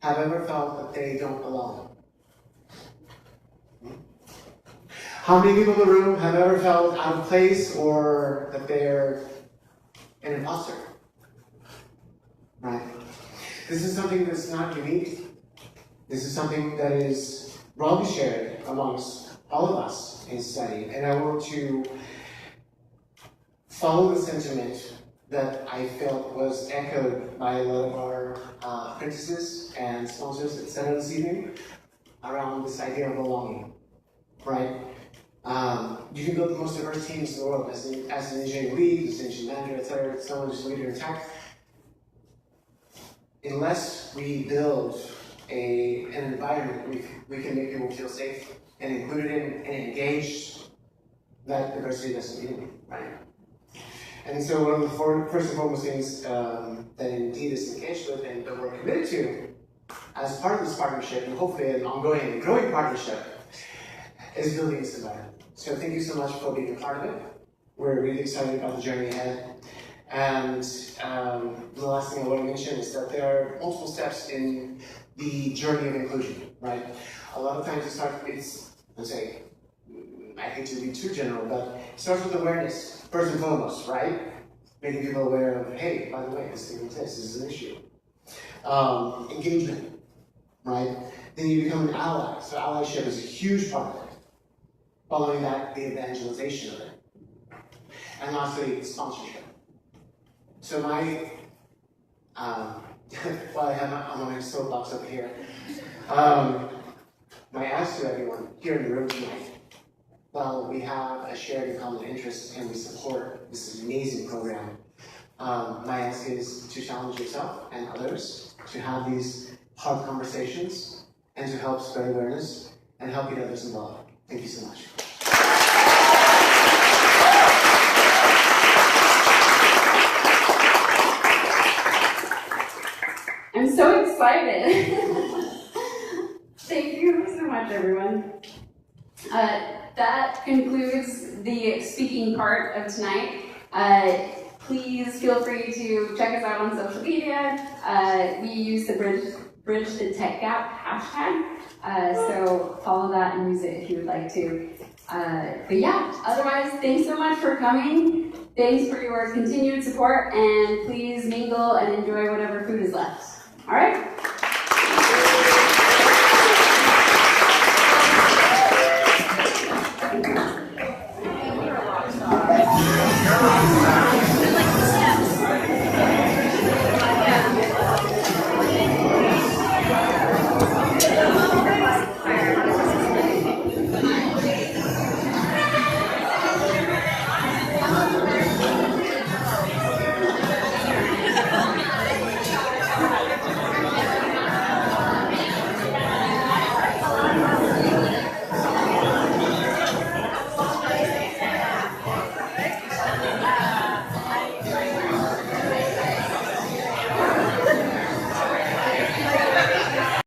have ever felt that they don't belong? How many people in the room have ever felt out of place or that they're an imposter? Right? This is something that's not unique. This is something that is broadly shared amongst all of us in society. And I want to follow the sentiment that I felt was echoed by a lot of our apprentices and sponsors, etc. this evening around this idea of belonging, right? You can build the most diverse teams in the world as an engineering lead, as an engineering manager, etc., someone who's a leader in tech. Unless we build an environment we can make people feel safe and included in and engaged, that diversity doesn't mean anything, right? And so one of the first and foremost things that Indeed is engaged with and that we're committed to as part of this partnership, and hopefully an ongoing and growing partnership, is building this environment. So thank you so much for being a part of it. We're really excited about the journey ahead. And the last thing I want to mention is that there are multiple steps in the journey of inclusion, right? A lot of times I hate to be too general, but it starts with awareness, first and foremost, right? Making people aware of, hey, by the way, this thing exists, this is an issue. Engagement, right? Then you become an ally, so allyship is a huge part of it. Following that, the evangelization of it. And lastly, sponsorship. So my, while I'm on my soapbox up here, my ask to everyone here in the room tonight, while we have a shared and common interest and we support this amazing program, my ask is to challenge yourself and others to have these hard conversations and to help spread awareness and help get others involved. Thank you so much. I'm so excited. Thank you so much, everyone. That concludes the speaking part of tonight. Please feel free to check us out on social media. We use the Bridge the Tech Gap hashtag, so follow that and use it if you would like to. But yeah, otherwise, thanks so much for coming. Thanks for your continued support, and please mingle and enjoy whatever food is left. All right?